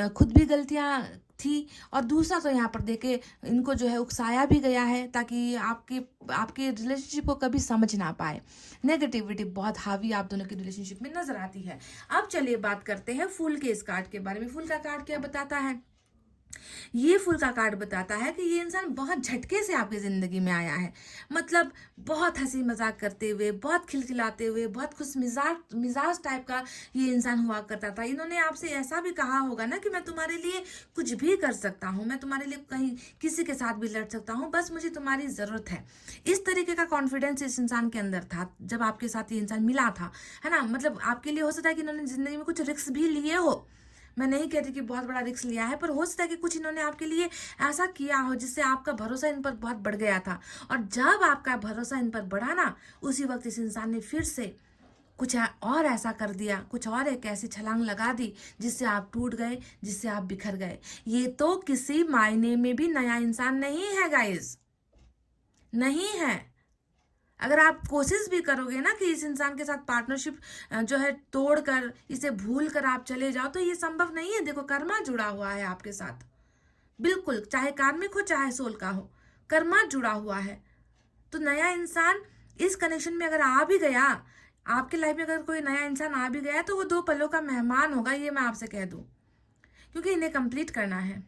खुद भी गलतियां थी, और दूसरा तो यहाँ पर देखे इनको जो है उकसाया भी गया है ताकि आपके रिलेशनशिप को कभी समझ ना पाए। नेगेटिविटी बहुत हावी आप दोनों की रिलेशनशिप में नजर आती है। अब चलिए बात करते हैं फूल के इस कार्ड के बारे में। फूल का कार्ड क्या बताता है? ये फूल का कार्ड बताता है कि ये इंसान बहुत झटके से आपकी जिंदगी में आया है, मतलब बहुत हंसी मजाक करते हुए, बहुत खिलखिलाते हुए, बहुत खुश मिजाज टाइप का ये इंसान हुआ करता था। इन्होंने आपसे ऐसा भी कहा होगा ना कि मैं तुम्हारे लिए कुछ भी कर सकता हूँ, मैं तुम्हारे लिए कहीं किसी के साथ भी लड़ सकता हूँ, बस मुझे तुम्हारी जरूरत है। इस तरीके का कॉन्फिडेंस इस इंसान के अंदर था जब आपके साथ ये इंसान मिला था, है ना। मतलब आपके लिए हो सकता है कि इन्होंने जिंदगी में कुछ रिस्क भी लिए हो, मैं नहीं कहती कि बहुत बड़ा रिस्क लिया है, पर हो सकता है कि कुछ इन्होंने आपके लिए ऐसा किया हो जिससे आपका भरोसा इन पर बहुत बढ़ गया था, और जब आपका भरोसा इन पर बढ़ा ना, उसी वक्त इस इंसान ने फिर से कुछ और ऐसा कर दिया, कुछ और एक ऐसी छलांग लगा दी जिससे आप टूट गए, जिससे आप बिखर गए। ये तो किसी मायने में भी नया इंसान नहीं है गाइस, नहीं है। अगर आप कोशिश भी करोगे ना कि इस इंसान के साथ पार्टनरशिप जो है तोड़कर, इसे भूल कर आप चले जाओ, तो ये संभव नहीं है। देखो कर्मा जुड़ा हुआ है आपके साथ, बिल्कुल, चाहे कार्मिक हो चाहे सोल का हो, कर्मा जुड़ा हुआ है। तो नया इंसान इस कनेक्शन में अगर आ भी गया, आपके लाइफ में अगर कोई नया इंसान आ भी गया, तो वो 2 पलों का मेहमान होगा, ये मैं आपसे कह दूं, क्योंकि इन्हें कंप्लीट करना है,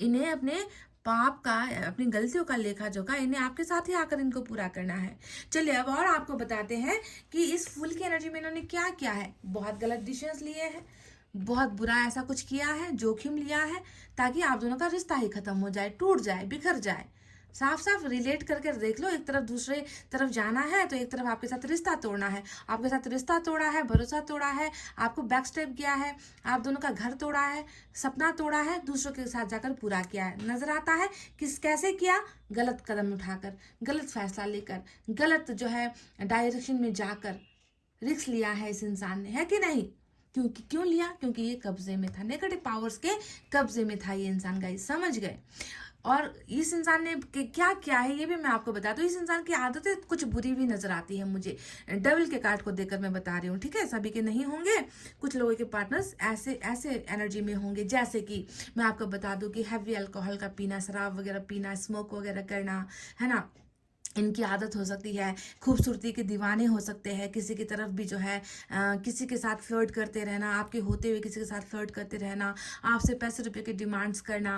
इन्हें अपने पाप का, अपनी गलतियों का लेखा जोखा इन्हें आपके साथ ही आकर इनको पूरा करना है। चलिए अब और आपको बताते हैं कि इस फूल की एनर्जी में इन्होंने क्या किया है। बहुत गलत डिसीजंस लिए हैं, बहुत बुरा ऐसा कुछ किया है, जोखिम लिया है, ताकि आप दोनों का रिश्ता ही खत्म हो जाए, टूट जाए, बिखर जाए। साफ साफ रिलेट करके देख लो, एक तरफ दूसरे तरफ जाना है तो एक तरफ आपके साथ रिश्ता तोड़ना है, आपके साथ रिश्ता तोड़ा है, भरोसा तोड़ा है, आपको बैक स्टेप किया है, आप दोनों का घर तोड़ा है, सपना तोड़ा है, दूसरों के साथ जाकर पूरा किया है। नजर आता है किस कैसे किया, गलत कदम उठाकर, गलत फैसला लेकर, गलत जो है डायरेक्शन में जाकर रिस्क लिया है इस इंसान ने, है कि नहीं? क्योंकि क्यों लिया? क्योंकि ये कब्जे में था, नेगेटिव पावर्स के कब्जे में था ये इंसान, गाइस समझ गए। और इस इंसान ने क्या किया है ये भी मैं आपको बता दूं। इस इंसान की आदतें कुछ बुरी भी नजर आती है मुझे, डबल के कार्ड को देखकर मैं बता रही हूँ, ठीक है? सभी के नहीं होंगे, कुछ लोगों के पार्टनर्स ऐसे ऐसे एनर्जी में होंगे। जैसे कि मैं आपको बता दूं कि हैवी अल्कोहल का पीना, शराब वगैरह पीना, स्मोक वगैरह करना, है ना, इनकी आदत हो सकती है। खूबसूरती के दीवाने हो सकते हैं, किसी की तरफ भी जो है किसी के साथ फ्लर्ट करते रहना, आपके होते हुए किसी के साथ फ्लर्ट करते रहना, आपसे पैसे रुपए की डिमांड्स करना,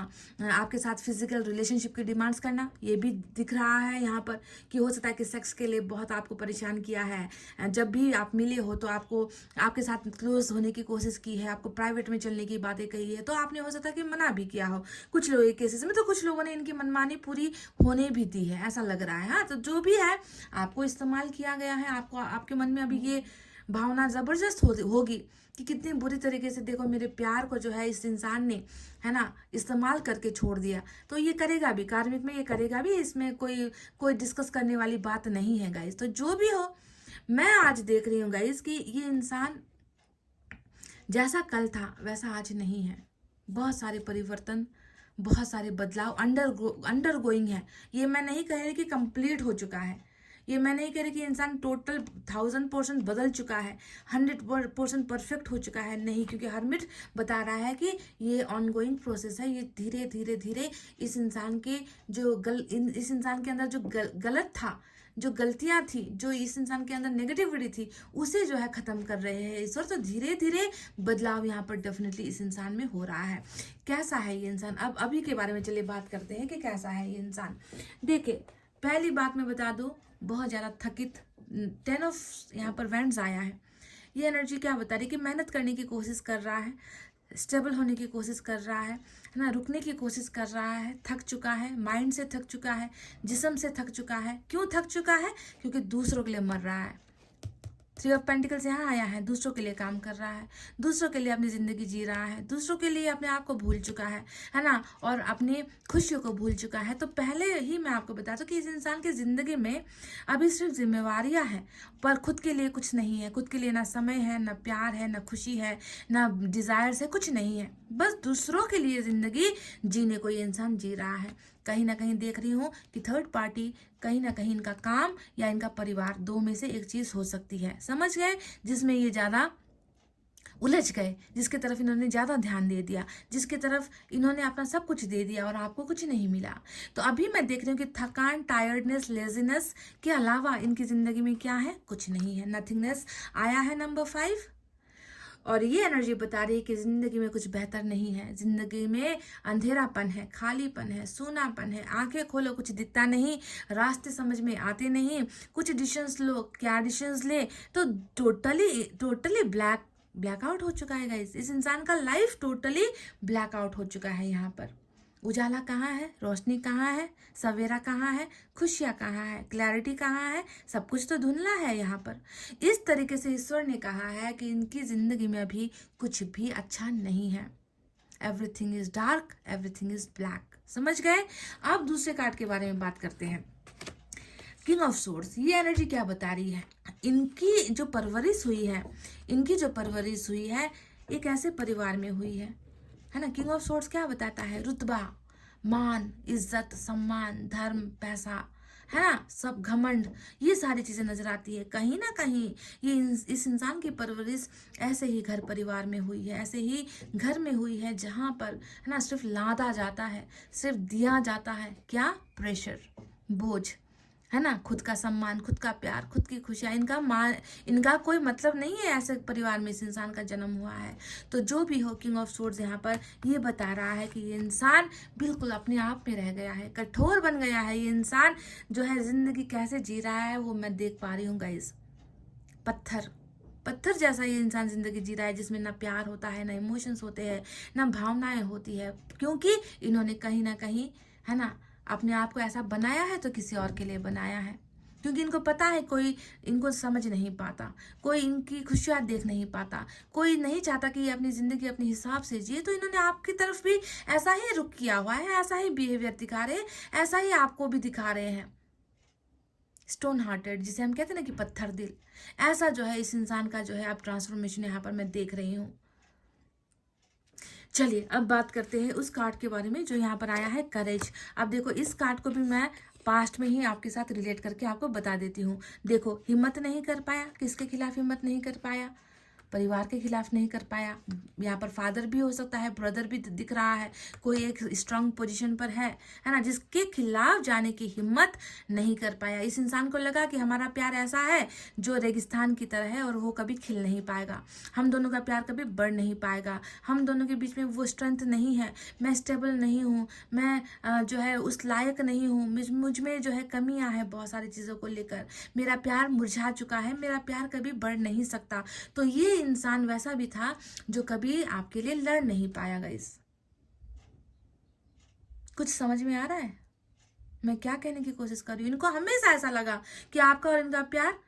आपके साथ फिजिकल रिलेशनशिप की डिमांड्स करना, ये भी दिख रहा है यहाँ पर। कि हो सकता है कि सेक्स के लिए बहुत आपको परेशान किया है, जब भी आप मिले हो तो आपको आपके साथ क्लोज होने की कोशिश की है, आपको प्राइवेट में चलने की बातें कही है, तो आपने हो सकता है कि मना भी किया हो कुछ लोगों के केसेस में। तो कुछ लोगों ने इनकी मनमानी पूरी होने भी दी है, ऐसा लग रहा है। हाँ, तो जो भी है आपको इस्तेमाल किया गया है, आपको आपके मन में अभी ये भावना जबरदस्त होगी कि कितनी बुरी तरीके से देखो मेरे प्यार को जो है इस इंसान ने, है ना, इस्तेमाल करके छोड़ दिया। तो ये करेगा भी, कार्मिक में ये करेगा भी, इसमें कोई कोई डिस्कस करने वाली बात नहीं है गाइस। तो जो भी हो, मैं आज देख रही हूँ गाइस कि ये इंसान जैसा कल था वैसा आज नहीं है। बहुत सारे परिवर्तन, बहुत सारे बदलाव अंडर गोइंग है। ये मैं नहीं कह रही कि कंप्लीट हो चुका है, ये मैं नहीं कह रही कि इंसान टोटल 1000% बदल चुका है, 100% परफेक्ट हो चुका है, नहीं। क्योंकि हरमिट बता रहा है कि ये ऑनगोइंग प्रोसेस है, ये धीरे धीरे धीरे इस इंसान के जो इस इंसान के अंदर जो गलत था, जो गलतियां थी, जो इस इंसान के अंदर नेगेटिविटी थी, उसे जो है खत्म कर रहे हैं ईश्वर। तो धीरे धीरे बदलाव यहाँ पर डेफिनेटली इस इंसान में हो रहा है। कैसा है ये इंसान, अब अभी के बारे में चलिए बात करते हैं कि कैसा है ये इंसान। देखिए, पहली बात मैं बता दूं, बहुत ज़्यादा थकित, 10 ऑफ यहाँ पर वैंड्स आया है। ये एनर्जी क्या बता रही है कि मेहनत करने की कोशिश कर रहा है, स्टेबल होने की कोशिश कर रहा है ना, रुकने की कोशिश कर रहा है, थक चुका है, माइंड से थक चुका है, जिस्म से थक चुका है। क्यों थक चुका है? क्योंकि दूसरों के लिए मर रहा है। 3 ऑफ पेंटिकल्स यहाँ आया है, दूसरों के लिए काम कर रहा है, दूसरों के लिए अपनी ज़िंदगी जी रहा है, दूसरों के लिए अपने आप को भूल चुका है ना, और अपनी खुशियों को भूल चुका है। तो पहले ही मैं आपको बता दूं कि इस इंसान की ज़िंदगी में अभी सिर्फ जिम्मेवारियाँ हैं, पर खुद के लिए कुछ नहीं है। खुद के लिए ना समय है, ना प्यार है, ना खुशी है, ना डिज़ायर्स है, कुछ नहीं है। बस दूसरों के लिए ज़िंदगी जीने को ये इंसान जी रहा है। कहीं ना कहीं देख रही हूँ कि थर्ड पार्टी, कहीं ना कहीं इनका काम या इनका परिवार, दो में से एक चीज हो सकती है, समझ गए? जिसमें ये ज्यादा उलझ गए, जिसके तरफ इन्होंने ज्यादा ध्यान दे दिया, जिसके तरफ इन्होंने अपना सब कुछ दे दिया और आपको कुछ नहीं मिला। तो अभी मैं देख रही हूँ कि थकान, टायर्डनेस, लेजीनेस के अलावा इनकी जिंदगी में क्या है? कुछ नहीं है। नथिंगनेस आया है नंबर 5, और ये एनर्जी बता रही है कि जिंदगी में कुछ बेहतर नहीं है, जिंदगी में अंधेरापन है, खालीपन है, सूनापन है। आंखें खोलो, कुछ दिखता नहीं, रास्ते समझ में आते नहीं, कुछ डिसीजंस लो, क्या डिसीजंस ले, तो टोटली ब्लैकआउट हो चुका है गाइस। इस इंसान का लाइफ टोटली ब्लैकआउट हो चुका है। यहाँ पर उजाला कहाँ है, रोशनी कहाँ है, सवेरा कहाँ है, खुशियाँ कहाँ है, क्लैरिटी कहाँ है? सब कुछ तो धुंधला है यहाँ पर। इस तरीके से ईश्वर ने कहा है कि इनकी जिंदगी में अभी कुछ भी अच्छा नहीं है। Everything is dark, everything is black, समझ गए? अब दूसरे कार्ड के बारे में बात करते हैं। किंग ऑफ सोर्ड्स, ये एनर्जी क्या बता रही है? इनकी जो परवरिश हुई है, एक ऐसे परिवार में हुई है ना। किंग ऑफ सोर्ड्स क्या बताता है? रुतबा, मान, इज्जत, सम्मान, धर्म, पैसा, है ना, सब घमंड, ये सारी चीजें नजर आती है। कहीं ना कहीं ये इस इंसान की परवरिश ऐसे ही घर परिवार में हुई है, ऐसे ही घर में हुई है, जहां पर, है ना, सिर्फ लादा जाता है, सिर्फ दिया जाता है, क्या? प्रेशर, बोझ, है ना, खुद का सम्मान, खुद का प्यार, खुद की खुशियाँ, इनका कोई मतलब नहीं है। ऐसे परिवार में इस इंसान का जन्म हुआ है। तो जो भी हो, किंग ऑफ सोर्ड्स यहाँ पर ये बता रहा है कि ये इंसान बिल्कुल अपने आप में रह गया है, कठोर बन गया है। ये इंसान जो है जिंदगी कैसे जी रहा है वो मैं देख पा रही हूँ गाइस। पत्थर, पत्थर जैसा ये इंसान जिंदगी जी रहा है, जिसमें ना प्यार होता है, ना इमोशंस होते हैं, ना भावनाएं होती है, क्योंकि इन्होंने कहीं ना कहीं, है ना, अपने आप को ऐसा बनाया है तो किसी और के लिए बनाया है, क्योंकि इनको पता है कोई इनको समझ नहीं पाता, कोई इनकी खुशियाँ देख नहीं पाता, कोई नहीं चाहता कि ये अपनी ज़िंदगी अपने हिसाब से जिए, तो इन्होंने आपकी तरफ भी ऐसा ही रुख किया हुआ है, ऐसा ही बिहेवियर दिखा रहे हैं, ऐसा ही आपको भी दिखा रहे हैं। स्टोन हार्टेड, जिसे हम कहते हैं ना कि पत्थर दिल, ऐसा जो है इस इंसान का जो है आप ट्रांसफॉर्मेशन यहाँ पर मैं देख रही हूँ। चलिए अब बात करते हैं उस कार्ड के बारे में जो यहाँ पर आया है, करेज। अब देखो इस कार्ड को भी मैं पास्ट में ही आपके साथ रिलेट करके आपको बता देती हूँ। देखो, हिम्मत नहीं कर पाया, किसके खिलाफ हिम्मत नहीं कर पाया? परिवार के खिलाफ नहीं कर पाया। यहाँ पर फादर भी हो सकता है, ब्रदर भी दिख रहा है, कोई एक स्ट्रांग पोजीशन पर है ना, जिसके खिलाफ जाने की हिम्मत नहीं कर पाया। इस इंसान को लगा कि हमारा प्यार ऐसा है जो रेगिस्तान की तरह है और वो कभी खिल नहीं पाएगा, हम दोनों का प्यार कभी बढ़ नहीं पाएगा, हम दोनों के बीच में वो स्ट्रेंथ नहीं है, मैं स्टेबल नहीं हूँ, मैं जो है उस लायक नहीं हूँ, मुझ में जो है कमियाँ हैं बहुत सारी चीज़ों को लेकर, मेरा प्यार मुरझा चुका है, मेरा प्यार कभी बढ़ नहीं सकता। तो ये इंसान वैसा भी था जो कभी आपके लिए लड़ नहीं पाया। गाइस, कुछ समझ में आ रहा है मैं क्या कहने की कोशिश कर रही हूँ? इनको हमेशा ऐसा लगा कि आपका और इनका प्यार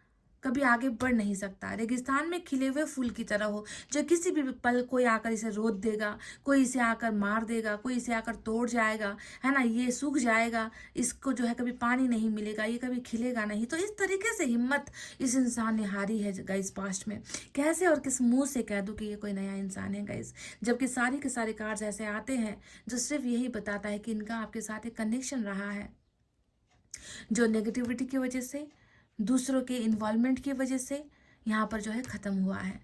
कभी आगे बढ़ नहीं सकता, रेगिस्तान में खिले हुए फूल की तरह हो, जो किसी भी पल कोई आकर इसे रोक देगा, कोई इसे आकर मार देगा, कोई इसे आकर तोड़ जाएगा, है ना, ये सूख जाएगा, इसको जो है कभी पानी नहीं मिलेगा, ये कभी खिलेगा नहीं। तो इस तरीके से हिम्मत इस इंसान ने हारी है गाइस पास्ट में। कैसे और किस मुंह से कह दूं कि ये कोई नया इंसान है गाइस, जबकि सारे के सारे कार्ड्स ऐसे आते हैं जो सिर्फ यही बताता है कि इनका आपके साथ एक कनेक्शन रहा है, जो नेगेटिविटी की वजह से, दूसरों के इन्वॉल्वमेंट की वजह से यहाँ पर जो है ख़त्म हुआ है।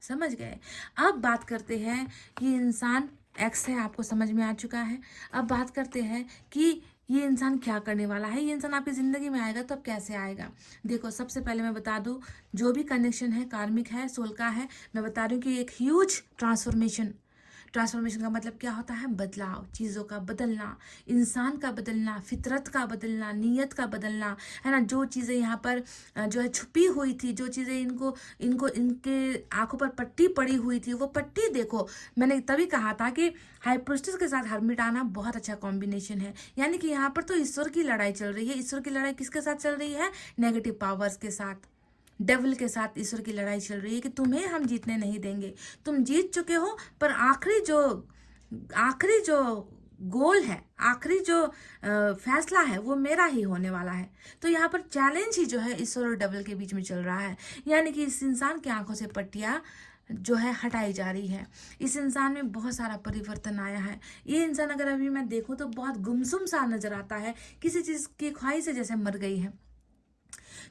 समझ गए? अब बात करते हैं, ये इंसान एक्स है, आपको समझ में आ चुका है। अब बात करते हैं कि ये इंसान क्या करने वाला है, ये इंसान आपकी ज़िंदगी में आएगा तो अब कैसे आएगा। देखो, सबसे पहले मैं बता दूं, जो भी कनेक्शन है कार्मिक है, सोल का है, मैं बता रही हूँ कि एक ह्यूज ट्रांसफॉर्मेशन का मतलब क्या होता है? बदलाव, चीज़ों का बदलना, इंसान का बदलना, फितरत का बदलना, नीयत का बदलना, है ना। जो चीज़ें यहाँ पर जो है छुपी हुई थी, जो चीज़ें इनको इनको इनके आंखों पर पट्टी पड़ी हुई थी, वो पट्टी देखो। मैंने तभी कहा था कि हाई प्रीस्टेस के साथ हर्मिट आना बहुत अच्छा कॉम्बिनेशन है। यानी कि यहाँ पर तो ईश्वर की लड़ाई चल रही है। ईश्वर की लड़ाई किसके साथ चल रही है? नेगेटिव पावर्स के साथ, डेविल के साथ ईश्वर की लड़ाई चल रही है कि तुम्हें हम जीतने नहीं देंगे। तुम जीत चुके हो, पर आखिरी जो गोल है, आखिरी जो फैसला है, वो मेरा ही होने वाला है। तो यहाँ पर चैलेंज ही जो है ईश्वर और डेविल के बीच में चल रहा है। यानी कि इस इंसान की आंखों से पट्टियाँ जो है हटाई जा रही है। इस इंसान में बहुत सारा परिवर्तन आया है। ये इंसान अगर अभी मैं देखूं तो बहुत गुमसुम सा नजर आता है, किसी चीज़ की ख्वाहिश जैसे मर गई है,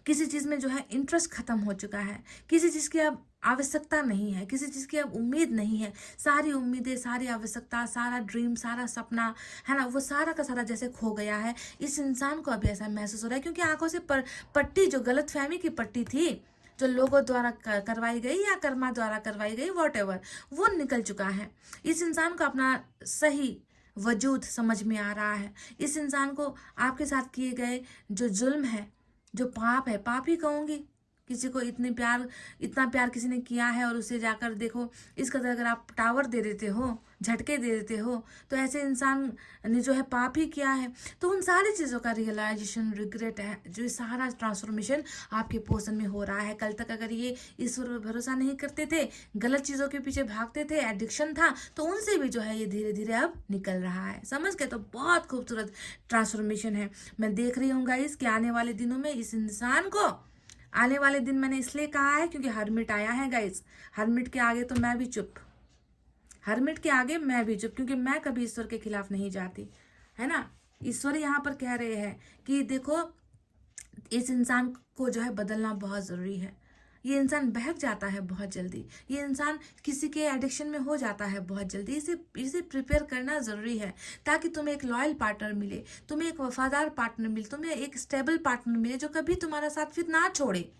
किसी चीज़ में जो है इंटरेस्ट खत्म हो चुका है, किसी चीज़ की अब आवश्यकता नहीं है, किसी चीज़ की अब उम्मीद नहीं है। सारी उम्मीदें, सारी आवश्यकता, सारा ड्रीम, सारा सपना, है ना, वो सारा का सारा जैसे खो गया है। इस इंसान को अभी ऐसा महसूस हो रहा है, क्योंकि आंखों से पट्टी, जो गलतफहमी की पट्टी थी, जो लोगों द्वारा करवाई गई या कर्मा द्वारा करवाई गई, वॉटएवर, वो निकल चुका है। इस इंसान को अपना सही वजूद समझ में आ रहा है। इस इंसान को आपके साथ किए गए जो जुल्म है, जो पाप है, पाप ही कहूँगी, किसी को इतना प्यार किसी ने किया है और उसे जाकर देखो इस कदर अगर आप टावर दे देते हो, झटके दे देते हो, तो ऐसे इंसान ने जो है पाप ही किया है। तो उन सारी चीज़ों का रियलाइजेशन, रिग्रेट है, जो सारा ट्रांसफॉर्मेशन आपके पोर्शन में हो रहा है। कल तक अगर ये ईश्वर पर भरोसा नहीं करते थे, गलत चीज़ों के पीछे भागते थे, एडिक्शन था, तो उनसे भी जो है ये धीरे धीरे अब निकल रहा है। समझ गए? तो बहुत खूबसूरत ट्रांसफॉर्मेशन है। मैं देख रही हूँ गाइस कि आने वाले दिनों में इस इंसान को, आने वाले दिन मैंने इसलिए कहा है क्योंकि हर्मिट आया है गाइस। हर्मिट के आगे तो मैं भी चुप, हर्मिट के आगे मैं भी चुप, क्योंकि मैं कभी ईश्वर के खिलाफ नहीं जाती, है ना। ईश्वर यहाँ पर कह रहे हैं कि देखो, इस इंसान को जो है बदलना बहुत ज़रूरी है। ये इंसान बहक जाता है बहुत जल्दी, ये इंसान किसी के एडिक्शन में हो जाता है बहुत जल्दी। इसे प्रिपेयर करना ज़रूरी है, ताकि तुम्हें एक लॉयल पार्टनर मिले, तुम्हें एक वफादार पार्टनर मिले, तुम्हें एक स्टेबल पार्टनर मिले जो कभी तुम्हारा साथ फिर ना छोड़े।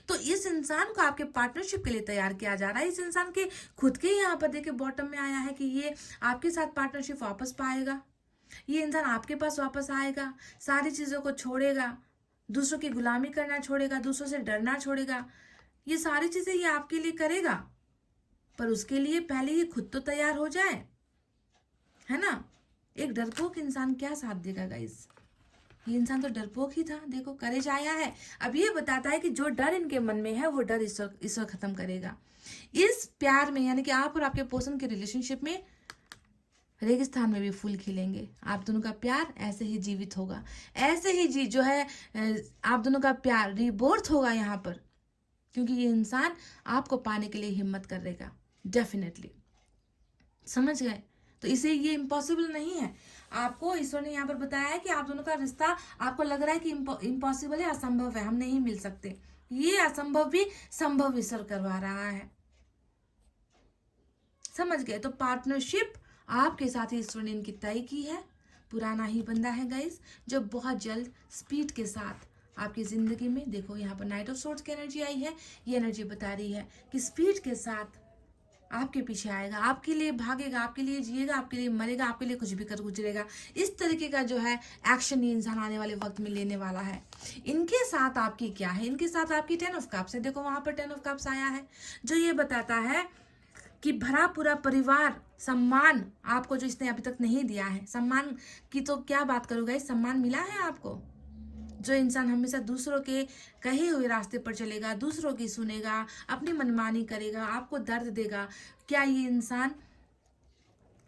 तो इस इंसान को आपके पार्टनरशिप के लिए तैयार किया जा रहा है। इस इंसान के खुद के यहाँ पर देखिए बॉटम में आया है कि ये आपके साथ पार्टनरशिप वापस पाएगा, ये इंसान आपके पास वापस आएगा, सारी चीज़ों को छोड़ेगा, दूसरों की गुलामी करना छोड़ेगा, दूसरों से डरना छोड़ेगा। ये सारी चीजें ये आपके लिए करेगा, पर उसके लिए पहले ये खुद तो तैयार हो जाए, है ना। एक डरपोक इंसान क्या साथ देगा गाइस? ये इंसान तो डरपोक ही था, देखो करेज आया है। अब ये बताता है कि जो डर इनके मन में है वो डर ईश्वर खत्म करेगा। इस प्यार में, यानी कि आप और आपके पर्सन के रिलेशनशिप में रेगिस्तान में भी फूल खिलेंगे। आप दोनों का प्यार ऐसे ही जीवित होगा, ऐसे ही जो है आप दोनों का प्यार रिबोर्थ होगा यहाँ पर, क्योंकि ये इंसान आपको पाने के लिए हिम्मत करेगा डेफिनेटली। समझ गए? तो इसे ये इम्पॉसिबल नहीं है। आपको ईश्वर ने यहाँ पर बताया है कि आप दोनों का रिश्ता आपको लग रहा है कि इम्पॉसिबल है, असंभव है, हम नहीं मिल सकते। ये असंभव भी संभव ईश्वर करवा रहा है। समझ गए? तो पार्टनरशिप आपके साथ ईश्वर ने इनकी तय की है। पुराना ही बंदा है गाइस, जो बहुत जल्द स्पीड के साथ आपकी जिंदगी में, देखो यहाँ पर नाइट ऑफ सोर्ड्स की एनर्जी आई है। ये एनर्जी बता रही है कि स्पीड के साथ आपके पीछे आएगा, आपके लिए भागेगा, आपके लिए जिएगा, आपके लिए मरेगा, आपके लिए कुछ भी कर गुजरेगा। इस तरीके का जो है एक्शन ये इंसान आने वाले वक्त में लेने वाला है। इनके साथ आपकी क्या है? इनके साथ आपकी 10 ऑफ कप्स है। देखो वहां पर 10 ऑफ कप्स आया है, जो ये बताता है कि भरा पूरा परिवार, सम्मान आपको जो इसने अभी तक नहीं दिया है। सम्मान की तो क्या बात करूँ गाइस, सम्मान मिला है आपको। जो इंसान हमेशा दूसरों के कहे हुए रास्ते पर चलेगा, दूसरों की सुनेगा, अपनी मनमानी करेगा, आपको दर्द देगा, क्या ये इंसान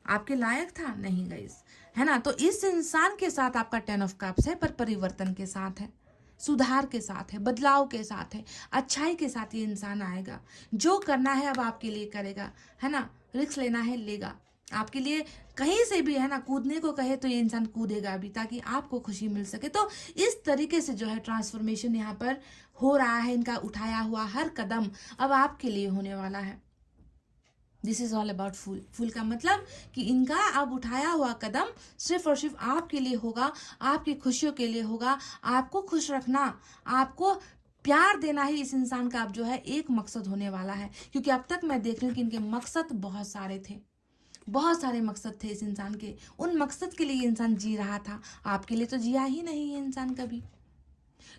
आपके लायक था? नहीं गाइस, है ना। तो इस इंसान के साथ आपका 10 ऑफ कप्स है, पर परिवर्तन के साथ है, सुधार के साथ है, बदलाव के साथ है, अच्छाई के साथ ये इंसान आएगा। जो करना है अब आपके लिए करेगा, है ना। रिस्क लेना है लेगा, आपके लिए कहीं से भी, है ना, कूदने को कहे तो ये इंसान कूदेगा भी, ताकि आपको खुशी मिल सके। तो इस तरीके से जो है ट्रांसफॉर्मेशन यहाँ पर हो रहा है। इनका उठाया हुआ हर कदम अब आपके लिए होने वाला है। दिस इज ऑल अबाउट फूल। फूल का मतलब कि इनका अब उठाया हुआ कदम सिर्फ और सिर्फ आपके लिए होगा, आपकी खुशियों के लिए होगा। आपको खुश रखना, आपको प्यार देना ही इस इंसान का अब जो है एक मकसद होने वाला है। क्योंकि अब तक मैं देख रही हूँ कि इनके मकसद बहुत सारे थे, बहुत सारे मकसद थे इस इंसान के। उन मकसद के लिए इंसान जी रहा था, आपके लिए तो जिया ही नहीं ये इंसान कभी।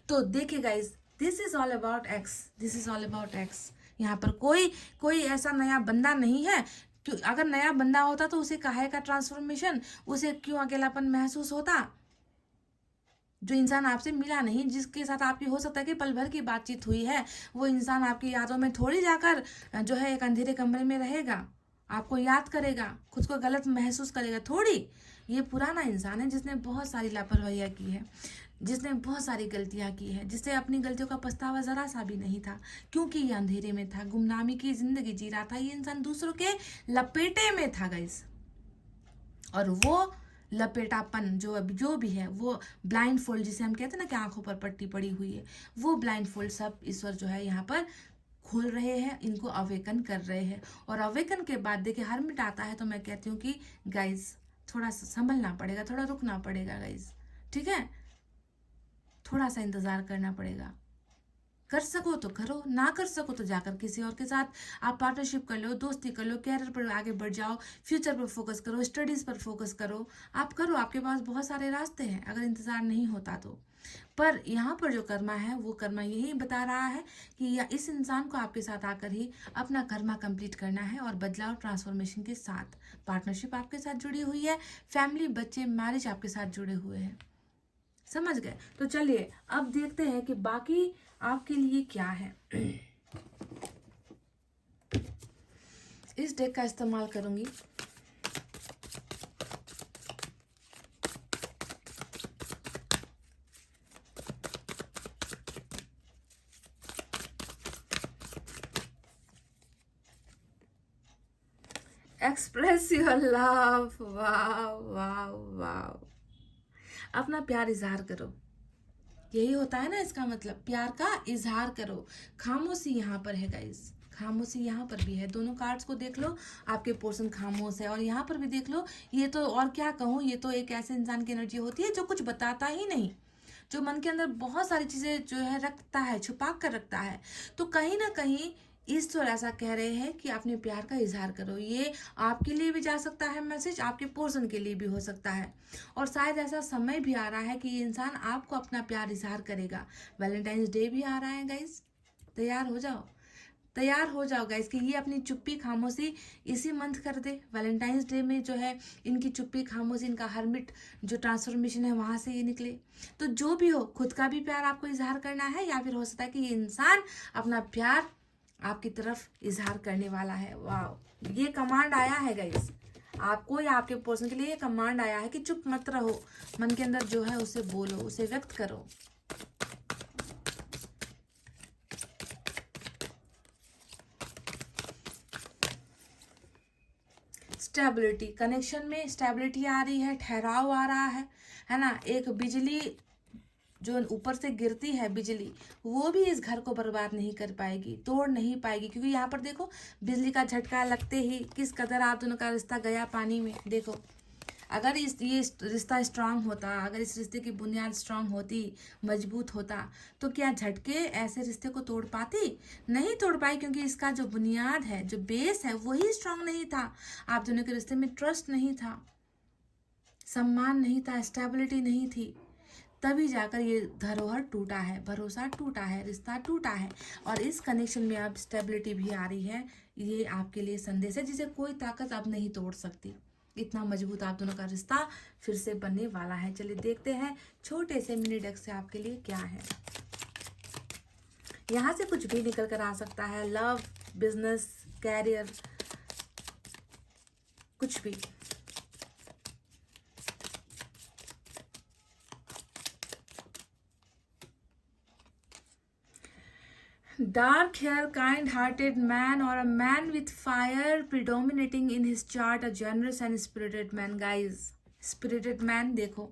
तो देखिए guys, this is all about x, this is all about x. यहाँ पर कोई ऐसा नया बंदा नहीं है। अगर नया बंदा होता तो उसे काहे का ट्रांसफॉर्मेशन, उसे क्यों अकेलापन महसूस होता? जो इंसान आपसे मिला नहीं, जिसके साथ आपकी हो सकता है कि पल भर की बातचीत हुई है, वो इंसान आपकी यादों में थोड़ी जाकर जो है एक अंधेरे कमरे में रहेगा, आपको याद करेगा, खुद को गलत महसूस करेगा थोड़ी। ये पुराना इंसान है जिसने बहुत सारी लापरवाहियाँ की है, जिसने बहुत सारी गलतियाँ की है, जिससे अपनी गलतियों का पछतावा जरा सा भी नहीं था, क्योंकि ये अंधेरे में था, गुमनामी की जिंदगी जी रहा था। ये इंसान दूसरों के लपेटे में था गाइस, और वो लपेटापन जो भी है, वो ब्लाइंड फोल्ड जिसे हम कहते हैं ना कि आंखों पर पट्टी पड़ी हुई है, वो ब्लाइंड फोल्ड सब ईश्वर जो है यहाँ पर खोल रहे हैं, इनको अवेकन कर रहे हैं। और अवेकन के बाद देखिए हर्मिट आता है, तो मैं कहती हूँ कि गाइज थोड़ा सा संभलना पड़ेगा, थोड़ा रुकना पड़ेगा गाइज, ठीक है। थोड़ा सा इंतजार करना पड़ेगा। कर सको तो करो, ना कर सको तो जाकर किसी और के साथ आप पार्टनरशिप कर लो, दोस्ती कर लो, कैरियर पर आगे बढ़ जाओ, फ्यूचर पर फोकस करो, स्टडीज पर फोकस करो। आप करो, आपके पास बहुत सारे रास्ते हैं अगर इंतजार नहीं होता तो। पर यहाँ पर जो कर्मा है, वो कर्मा यही बता रहा है कि इस इंसान को आपके साथ आकर ही अपना कर्मा कंप्लीट करना है, और बदलाव ट्रांसफॉर्मेशन के साथ। पार्टनरशिप आपके साथ जुड़ी हुई है, फैमिली, बच्चे, मैरिज आपके साथ जुड़े हुए हैं। समझ गए? तो चलिए अब देखते हैं कि बाकी आपके लिए क्या है। इस डेक का इस्तेमाल करूंगी। Express your love. Wow wow wow. अपना प्यार इजहार करो, यही होता है ना इसका मतलब, प्यार का इजहार करो। खामोशी यहाँ पर है गाइस, खामोशी यहाँ पर भी है। दोनों कार्ड्स को देख लो, आपके पोर्शन खामोश है, और यहाँ पर भी देख लो। ये तो और क्या कहूँ, ये तो एक ऐसे इंसान की एनर्जी होती है जो कुछ बताता ही नहीं, जो मन के अंदर बहुत सारी चीजें जो है रखता है, छुपा कर रखता है। तो कहीं ना कहीं ईश्वर ऐसा कह रहे हैं कि अपने प्यार का इजहार करो। ये आपके लिए भी जा सकता है मैसेज, आपके पर्सन के लिए भी हो सकता है, और शायद ऐसा समय भी आ रहा है कि ये इंसान आपको अपना प्यार इजहार करेगा। वैलेंटाइंस डे भी आ रहा है गाइस, तैयार हो जाओ। तैयार हो जाओ गाइस कि ये अपनी चुप्पी खामोशी इसी मंथ कर दे। वैलेंटाइंस डे में जो है इनकी चुप्पी खामोशी, इनका हर्मिट जो ट्रांसफॉर्मेशन है वहां से ये निकले। तो जो भी हो, खुद का भी प्यार आपको इजहार करना है, या फिर हो सकता है कि ये इंसान अपना प्यार आपकी तरफ इजहार करने वाला है। वाह, ये कमांड आया है गाइस आपको या आपके पर्सन के लिए, ये कमांड आया है कि चुप मत रहो, मन के अंदर जो है उसे बोलो, उसे व्यक्त करो। स्टेबिलिटी, कनेक्शन में स्टेबिलिटी आ रही है, ठहराव आ रहा है ना। एक बिजली जो ऊपर से गिरती है बिजली, वो भी इस घर को बर्बाद नहीं कर पाएगी, तोड़ नहीं पाएगी, क्योंकि यहाँ पर देखो बिजली का झटका लगते ही किस कदर आप दोनों का रिश्ता गया पानी में। देखो अगर ये रिश्ता स्ट्रांग होता, अगर इस रिश्ते की बुनियाद स्ट्रांग होती, मजबूत होता, तो क्या झटके ऐसे रिश्ते को तोड़ पाती? नहीं तोड़ पाई, क्योंकि इसका जो बुनियाद है, जो बेस है, वही स्ट्रांग नहीं था। आप दोनों के रिश्ते में ट्रस्ट नहीं था, सम्मान नहीं था, स्टेबिलिटी नहीं थी, तभी जाकर ये धरोहर टूटा है, भरोसा टूटा है, रिश्ता टूटा है। और इस कनेक्शन में अब स्टेबिलिटी भी आ रही है। ये आपके लिए संदेश है जिसे कोई ताकत अब नहीं तोड़ सकती। इतना मजबूत आप दोनों का रिश्ता फिर से बनने वाला है। चलिए देखते हैं छोटे से मिनी डेक से आपके लिए क्या है। यहाँ से कुछ भी निकल कर आ सकता है, लव, बिजनेस, कैरियर, कुछ भी। Dark hair, kind-hearted man or a man with fire predominating in his chart, a generous and spirited man. Guys, spirited man, देखो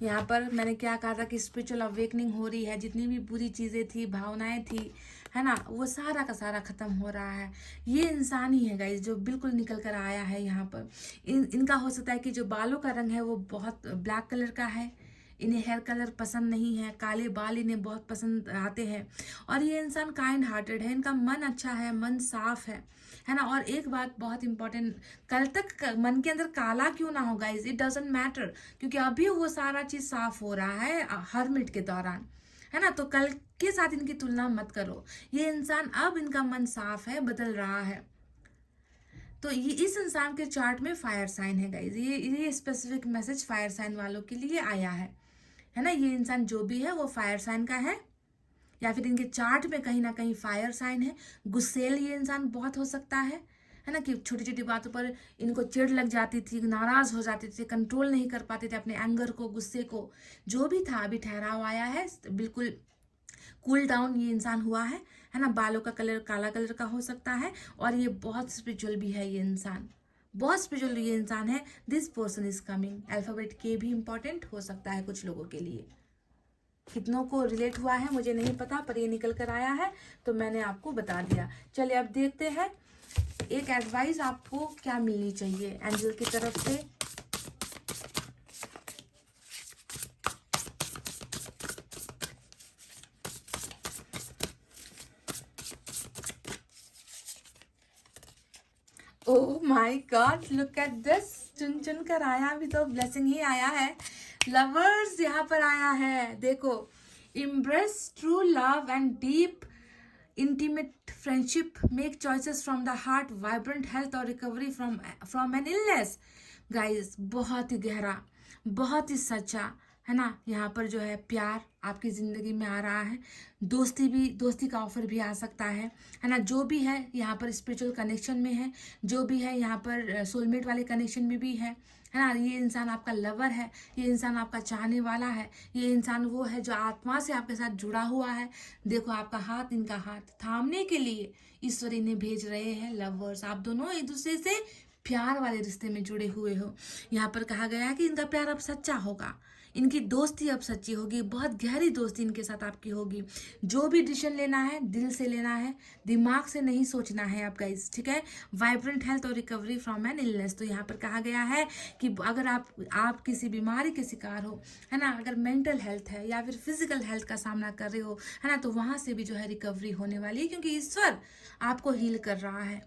यहाँ पर मैंने क्या कहा था कि स्पिरिचुअल अवेकनिंग हो रही है। जितनी भी बुरी चीज़ें थी, भावनाएं थी, है ना, वो सारा का सारा खत्म हो रहा है। ये इंसान ही है गाइस जो बिल्कुल निकल कर आया है यहाँ पर। इनका हो सकता है कि जो बालों का रंग है वो बहुत ब्लैक कलर का है, इन्हें हेयर कलर पसंद नहीं है, काले बाल इन्हें बहुत पसंद आते हैं। और ये इंसान काइंड हार्टेड है, इनका मन अच्छा है, मन साफ है ना। और एक बात बहुत इंपॉर्टेंट, कल तक मन के अंदर काला क्यों ना हो गाइस, इट डजंट मैटर, क्योंकि अभी वो सारा चीज साफ हो रहा है हर्मिट के दौरान, है ना। तो कल के साथ इनकी तुलना मत करो। ये इंसान अब इनका मन साफ है, बदल रहा है। तो ये इस इंसान के चार्ट में फायर साइन है गाइस। ये स्पेसिफिक मैसेज फायर साइन वालों के लिए आया है ना। ये इंसान जो भी है वो फायर साइन का है, या फिर इनके चार्ट में कहीं ना कहीं फायर साइन है। गुस्सेल ये इंसान बहुत हो सकता है ना, कि छोटी छोटी बातों पर इनको चिढ़ लग जाती थी, नाराज हो जाते थे, कंट्रोल नहीं कर पाते थे अपने एंगर को, गुस्से को। जो भी था अभी ठहराव आया है, बिल्कुल कूल डाउन ये इंसान हुआ है ना। बालों का कलर काला कलर का हो सकता है, और ये बहुत स्पिरिचुअल भी है। ये इंसान बहुत स्पिरिचुअल ये इंसान है। This person is coming. Alphabet के भी इंपॉर्टेंट हो सकता है कुछ लोगों के लिए। कितनों को रिलेट हुआ है मुझे नहीं पता, पर ये निकल कर आया है तो मैंने आपको बता दिया। चलिए अब देखते हैं एक एडवाइस आपको क्या मिलनी चाहिए एंजल की तरफ से। Oh my God, look at this, चुन चुन कर आया, अभी तो ब्लेसिंग ही आया है। लवर्स यहाँ पर आया है, देखो, embrace true love and deep intimate friendship, make choices from the heart, vibrant health or recovery from an illness. guys बहुत ही गहरा, बहुत ही सच्चा, है ना। यहाँ पर जो है प्यार आपकी ज़िंदगी में आ रहा है। दोस्ती का ऑफर भी आ सकता है ना। जो भी है यहाँ पर स्पिरिचुअल कनेक्शन में है, जो भी है यहाँ पर सोलमेट वाले कनेक्शन में भी है ना। ये इंसान आपका लवर है, ये इंसान आपका चाहने वाला है, ये इंसान वो है जो आत्मा से आपके साथ जुड़ा हुआ है। देखो आपका हाथ, इनका हाथ थामने के लिए ईश्वर इन्हें भेज रहे हैं। लवर्स, आप दोनों एक दूसरे से प्यार वाले रिश्ते में जुड़े हुए हो। यहाँ पर कहा गया है कि इनका प्यार अब सच्चा होगा, इनकी दोस्ती अब सच्ची होगी, बहुत गहरी दोस्ती इनके साथ आपकी होगी। जो भी डिसीजन लेना है दिल से लेना है, दिमाग से नहीं सोचना है आप गाइस, ठीक है। वाइब्रेंट हेल्थ और रिकवरी फ्रॉम एन इलनेस, तो यहाँ पर कहा गया है कि अगर आप किसी बीमारी के शिकार हो, है ना, अगर मेंटल हेल्थ है या फिर फिजिकल हेल्थ का सामना कर रहे हो, है ना, तो वहाँ से भी जो है रिकवरी होने वाली है, क्योंकि ईश्वर आपको हील कर रहा है।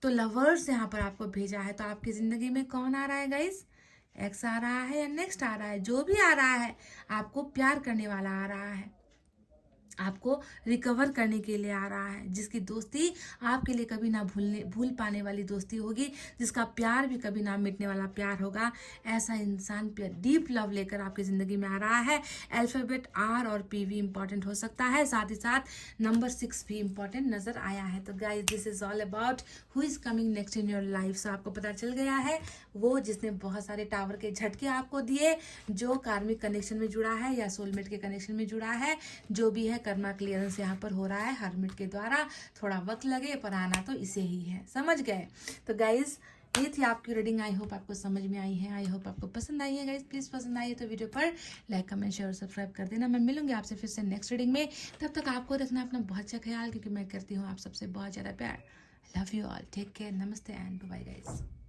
तो लवर्स यहाँ पर आपको भेजा है। तो आपकी जिंदगी में कौन आ रहा है गाइस? एक्स आ रहा है या नेक्स्ट आ रहा है? जो भी आ रहा है आपको प्यार करने वाला आ रहा है। आपको रिकवर करने के लिए आ रहा है, जिसकी दोस्ती आपके लिए कभी ना भूल पाने वाली दोस्ती होगी, जिसका प्यार भी कभी ना मिटने वाला प्यार होगा। ऐसा इंसान डीप लव लेकर आपकी ज़िंदगी में आ रहा है। अल्फ़ाबेट R और P भी इम्पॉर्टेंट हो सकता है, साथ ही साथ नंबर 6 भी इम्पॉर्टेंट नज़र आया है। तो guys, this is all about who is coming next in your life. So आपको पता चल गया है, वो जिसने बहुत सारे टावर के झटके आपको दिए, जो कार्मिक कनेक्शन में जुड़ा है या सोलमेट के कनेक्शन में जुड़ा है, जो भी है कर्मा क्लियरेंस यहाँ पर हो रहा है हर्मिट के द्वारा। थोड़ा वक्त लगे पर आना तो इसे ही है, समझ गए। तो गाइज, ये थी आपकी रीडिंग। आई होप आपको समझ में आई है, आई होप आपको पसंद आई है। गाइज प्लीज़ पसंद आई है तो वीडियो पर लाइक कमेंट शेयर और सब्सक्राइब कर देना। मैं मिलूंगी आपसे फिर से नेक्स्ट रीडिंग में। तब तक आपको रखना अपना बहुत अच्छा ख्याल, क्योंकि मैं करती हूँ आप सबसे बहुत ज़्यादा प्यार। Love you all, take care, namaste and bye guys.